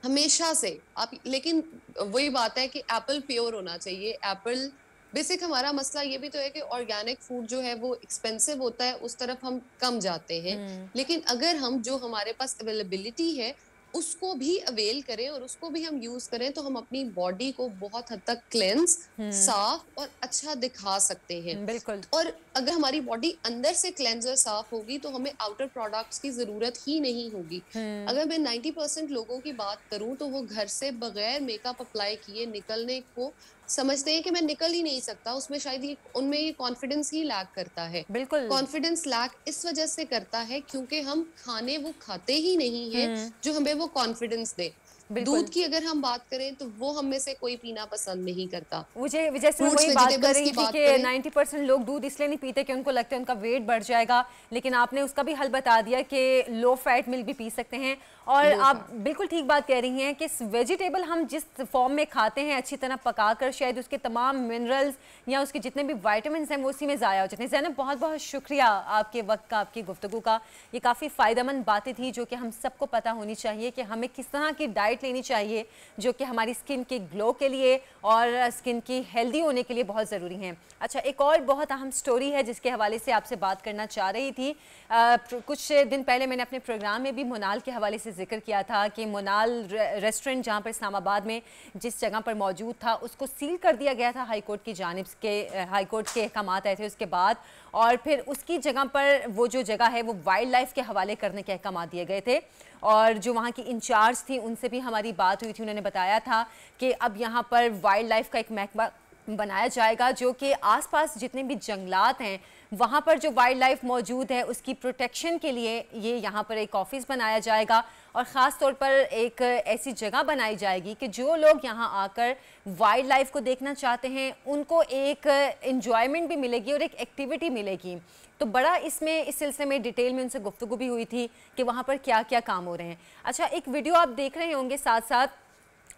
हमेशा से आप, लेकिन वही बात है कि एप्पल प्योर होना चाहिए। एप्पल बेसिक हमारा मसला ये भी तो है कि ऑर्गेनिक फूड जो है वो एक्सपेंसिव होता है, उस तरफ हम कम जाते हैं। लेकिन अगर हम जो हमारे पास अवेलेबिलिटी है उसको भी अवेल करें और उसको भी हम यूज करें तो हम अपनी बॉडी को बहुत हद तक क्लेंस, साफ और अच्छा दिखा सकते हैं। बिल्कुल। और अगर हमारी बॉडी अंदर से क्लेंजर साफ होगी तो हमें आउटर प्रोडक्ट्स की जरूरत ही नहीं होगी। अगर मैं 90% लोगों की बात करूं तो वो घर से बगैर मेकअप अप्लाई किए निकलने को समझते हैं कि मैं निकल ही नहीं सकता। उसमें शायद ये उनमें ये कॉन्फिडेंस ही लैक करता है। बिल्कुल। कॉन्फिडेंस लैक इस वजह से करता है क्योंकि हम खाने वो खाते ही नहीं हैं जो हमें वो कॉन्फिडेंस दे। दूध की अगर हम बात करें तो वो हम में से कोई पीना पसंद नहीं करता। मुझे जैसे मैं वही बात कर रही थी कि 90% लोग दूध इसलिए नहीं पीते कि उनको लगता है उनका वेट बढ़ जाएगा, लेकिन आपने उसका भी हल बता दिया कि लो फैट मिल्क भी पी सकते हैं। और आप बिल्कुल ठीक बात कह रही हैं कि वेजिटेबल हम जिस फॉर्म में खाते हैं अच्छी तरह पकाकर, शायद उसके तमाम मिनरल्स या उसके जितने भी विटामिन हैं वो उसी में ज़ाया हो जाते हैं। ज़ैनब, बहुत बहुत शुक्रिया आपके वक्त का, आपकी गुफ्तगू का। ये काफ़ी फ़ायदेमंद बातें थी जो कि हम सबको पता होनी चाहिए कि हमें किस तरह की डाइट लेनी चाहिए जो कि हमारी स्किन के ग्लो के लिए और स्किन की हेल्दी होने के लिए बहुत ज़रूरी हैं। अच्छा, एक और बहुत अहम स्टोरी है जिसके हवाले से आपसे बात करना चाह रही थी। कुछ दिन पहले मैंने अपने प्रोग्राम में भी मोनाल के हवाले से जिक्र किया था कि मोनाल रेस्टोरेंट जहाँ पर इस्लामाबाद में जिस जगह पर मौजूद था उसको सील कर दिया गया था हाईकोर्ट की जानिब के, हाईकोर्ट के अहकाम आए थे उसके बाद, और फिर उसकी जगह पर वो जो जगह है वो वाइल्ड लाइफ के हवाले करने के अहकाम दिए गए थे। और जो वहाँ की इंचार्ज थी उनसे भी हमारी बात हुई थी, उन्होंने बताया था कि अब यहाँ पर वाइल्ड लाइफ का एक महकमा बनाया जाएगा जो कि आसपास जितने भी जंगलात हैं वहाँ पर जो वाइल्ड लाइफ मौजूद है उसकी प्रोटेक्शन के लिए ये यहाँ पर एक ऑफिस बनाया जाएगा और ख़ास तौर पर एक ऐसी जगह बनाई जाएगी कि जो लोग यहाँ आकर वाइल्ड लाइफ को देखना चाहते हैं उनको एक एंजॉयमेंट भी मिलेगी और एक एक्टिविटी मिलेगी। तो बड़ा इसमें इस सिलसिले में डिटेल में उनसे गुफ्तगू भी हुई थी कि वहाँ पर क्या क्या काम हो रहे हैं। अच्छा, एक वीडियो आप देख रहे होंगे साथ साथ,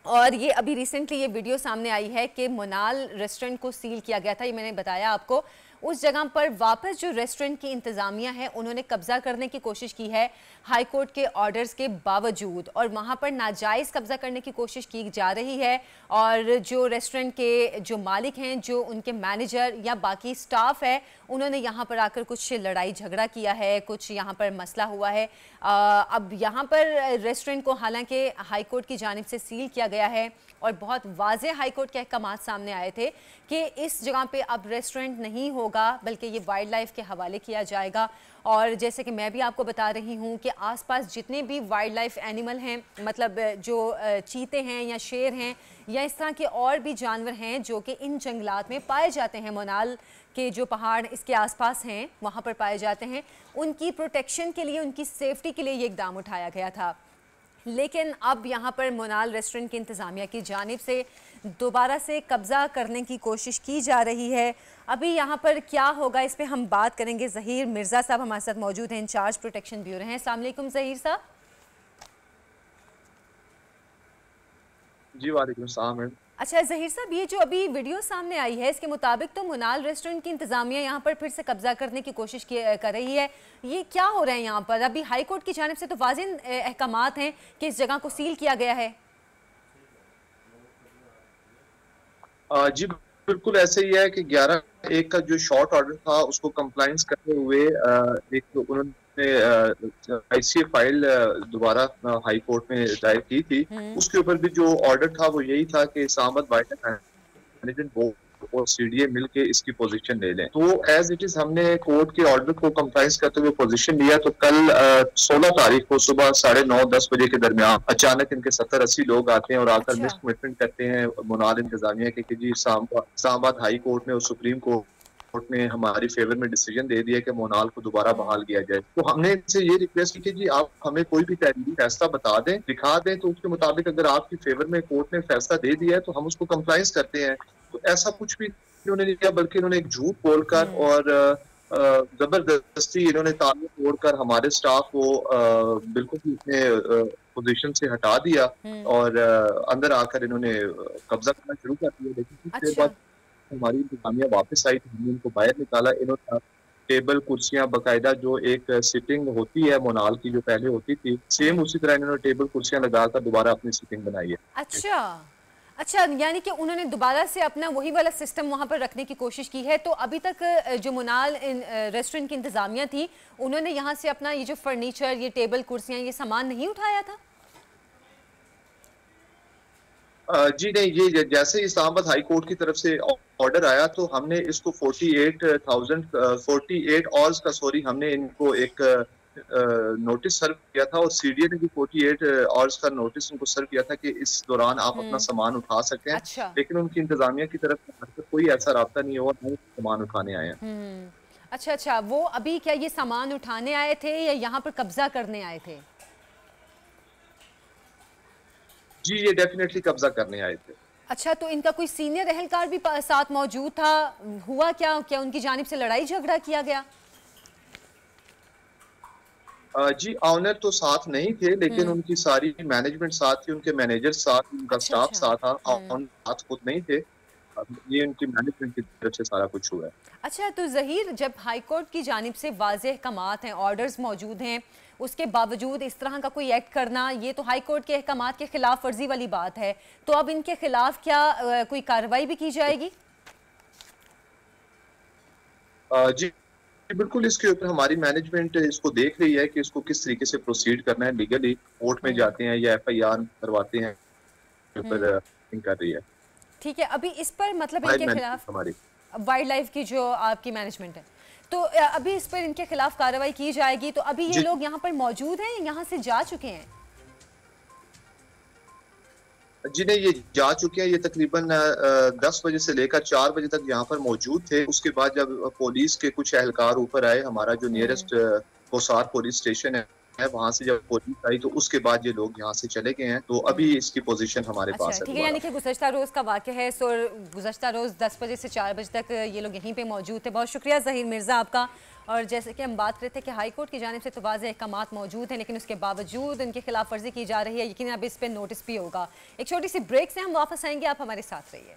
और ये अभी रिसेंटली ये वीडियो सामने आई है कि मोनाल रेस्टोरेंट को सील किया गया था। ये मैंने बताया आपको, उस जगह पर वापस जो रेस्टोरेंट की इंतज़ामिया है उन्होंने कब्ज़ा करने की कोशिश की है हाई कोर्ट के ऑर्डर्स के बावजूद, और वहाँ पर नाजायज़ कब्ज़ा करने की कोशिश की जा रही है। और जो रेस्टोरेंट के जो मालिक हैं, जो उनके मैनेजर या बाकी स्टाफ है, उन्होंने यहाँ पर आकर कुछ लड़ाई झगड़ा किया है, कुछ यहाँ पर मसला हुआ है। अब यहाँ पर रेस्टोरेंट को हालांकि हाई कोर्ट की जानिब से सील किया गया है और बहुत वाज़े हाई कोर्ट के अहकाम सामने आए थे कि इस जगह पे अब रेस्टोरेंट नहीं होगा बल्कि ये वाइल्ड लाइफ के हवाले किया जाएगा। और जैसे कि मैं भी आपको बता रही हूँ कि आसपास जितने भी वाइल्ड लाइफ एनिमल हैं, मतलब जो चीते हैं या शेर हैं या इस तरह के और भी जानवर हैं जो कि इन जंगलात में पाए जाते हैं, मोनाल के जो पहाड़ इसके आसपास हैं वहाँ पर पाए जाते हैं, उनकी प्रोटेक्शन के लिए, उनकी सेफ्टी के लिए ये इकदाम उठाया गया था। लेकिन अब यहाँ पर मोनाल रेस्टोरेंट की इंतज़ामिया की जानिब से दोबारा से कब्ज़ा करने की कोशिश की जा रही है। अभी यहाँ पर क्या होगा इस पे हम बात करेंगे। ज़हीर मिर्ज़ा साहब हमारे साथ मौजूद हैं, इंचार्ज प्रोटेक्शन ब्यूरो हैं। अस्सलाम वालेकुम ज़हीर साहब। जी वालेकुम सलाम मैम। अच्छा ज़हीर साहब, ये जो अभी वीडियो सामने आई है इसके मुताबिक तो मोनाल रेस्टोरेंट की इंतज़ामिया यहाँ पर फिर से कब्जा करने की कोशिश कर रही है। ये क्या हो रहा है यहाँ पर? अभी हाई कोर्ट की जानिब से तो वाज़िन अहकामात हैं कि इस जगह को सील किया गया है। जी बिल्कुल ऐसे ही है कि 11/1 का जो शॉर्ट ऑर्डर था उसको कंप्लाइंस करते हुए एक उन्होंने आईसीए फाइल दोबारा हाई कोर्ट में दायर की थी। उसके ऊपर भी जो ऑर्डर था वो यही था कि इस्लामाबाद वाइल्ड मैनेजमेंट बोर्ड और सीडीए मिलके इसकी पोजीशन ले लें। तो एज इट इज हमने कोर्ट के ऑर्डर को कंप्लाइंस करते हुए पोजीशन लिया। तो कल 16 तारीख को सुबह 9:30-10 बजे के दरमियान अचानक इनके 70-80 लोग आते हैं और आकर मिस कमिटमेंट करते हैं मोनाल इंतजामिया के कि जी इस्लामाबाद हाई कोर्ट ने और सुप्रीम कोर्ट ने हमारी फेवर में डिसीजन दे दिया कि मोनाल को दोबारा बहाल किया जाए। तो हमने इनसे ये रिक्वेस्ट की कि जी आप हमें कोई भी तहरीरी फैसला बता दें, दिखा दें, तो उसके मुताबिक अगर आपकी फेवर में कोर्ट ने फैसला दे दिया है तो हम उसको कंप्लाइंस करते हैं। तो ऐसा कुछ भी इन्होंने नहीं किया, बल्कि इन्होंने एक झूठ बोलकर और जबरदस्ती इन्होंने ताले तोड़कर हमारे स्टाफ को बिल्कुल अपने पोजीशन से हटा दिया और अंदर आकर इन्होंने कब्जा करना शुरू कर दिया। लेकिन कुछ देर बाद हमारी इंतजामिया वापस आई थी, हमने इनको बाहर निकाला। इन्होंने टेबल कुर्सियां बाकायदा जो एक सिटिंग होती है मोनाल की जो पहले होती थी, सेम उसी तरह इन्होंने टेबल कुर्सियां लगाकर दोबारा अपनी सिटिंग बनाई है। अच्छा अच्छा, यानी कि उन्होंने दोबारा से अपना वही वाला सिस्टम वहाँ पर रखने की कोशिश की है। तो अभी तक जो मुनाल रेस्टोरेंट की इंतज़ामिया थी, उन्होंने यहाँ से अपना ये जो फर्नीचर, ये टेबल कुर्सियाँ, ये सामान नहीं उठाया था? जी नहीं, ये जैसे इस्लामाबाद हाई कोर्ट की तरफ से ऑर्डर आया तो हमने इसको 48 आवर्स का हमने इनको एक नोटिस सर्व किया था, और सीडीए ने भी 48 आवर्स का नोटिस उनको सर्व किया था कि इस दौरान आप अपना सामान उठा सकते हैं। अच्छा। लेकिन उनकी इंतजामिया की तरफ से कोई ऐसा राब्ता नहीं हुआ, नहीं सामान उठाने आए हैं। अच्छा अच्छा, वो अभी क्या ये सामान उठाने आए थे या यहाँ पर कब्जा करने आए थे? जी, ये डेफिनेटली कब्जा करने आए थे। अच्छा, तो इनका कोई सीनियर एहलकार भी साथ मौजूद था? हुआ क्या, क्या उनकी जानिब से लड़ाई झगड़ा किया गया? जी, ऑनर तो साथ नहीं थे, लेकिन उनकी सारी मैनेजमेंट साथ थी, उनके मैनेजर साथ, उनका अच्छा, स्टाफ अच्छा। साथ था, ऑनर साथ खुद नहीं थे। ये उनकी मैनेजमेंट की तरफ से सारा कुछ हुआ है। अच्छा, तो ज़हीर, जब हाई कोर्ट की जानिब से वाज़ेह अहकामात हैं, ऑर्डर्स मौजूद हैं, उसके बावजूद इस तरह का कोई एक्ट करना, ये तो हाई कोर्ट के अहकामात के खिलाफ वर्जी वाली बात है। तो अब इनके खिलाफ क्या कोई कार्रवाई भी की जाएगी? जी बिल्कुल, इसके ऊपर हमारी मैनेजमेंट इसको देख रही है कि इसको किस तरीके से प्रोसीड करना है लीगली। कोर्ट में जाते हैं या एफआईआर करवाते हैं, ऊपर कर रही है। ठीक है, अभी इस पर मतलब इनके खिलाफ हमारी वाइल्ड लाइफ की जो आपकी मैनेजमेंट है, तो अभी इस पर इनके खिलाफ कार्रवाई की जाएगी। तो अभी ये लोग यहाँ पर मौजूद हैं, यहाँ से जा चुके हैं? जी नहीं, ये जा चुके हैं। ये तकरीबन 10 बजे से लेकर 4 बजे तक यहाँ पर मौजूद थे। उसके बाद जब पुलिस के कुछ एहलकार ऊपर आए, हमारा जो नियरेस्ट कोसार पुलिस स्टेशन है, वहाँ से जब पुलिस आई तो उसके बाद ये लोग यहाँ से चले गए हैं। तो अभी इसकी पोजीशन हमारे पास है। ठीक है, यानी कि गुज़श्ता रोज़ का वाक़या है। सो गुज़श्ता रोज़ 10 बजे से 4 बजे तक ये लोग यहीं पे मौजूद थे। बहुत शुक्रिया ज़हीर मिर्ज़ा आपका। और जैसे कि हम बात करते थे कि हाई कोर्ट की जानिब से तो वाज़ेह अहकामात मौजूद हैं, लेकिन उसके बावजूद इनकी खिलाफ वर्जी की जा रही है। यकीनन अब इस पर नोटिस भी होगा। एक छोटी सी ब्रेक से हम वापस आएंगे, आप हमारे साथ रहिए।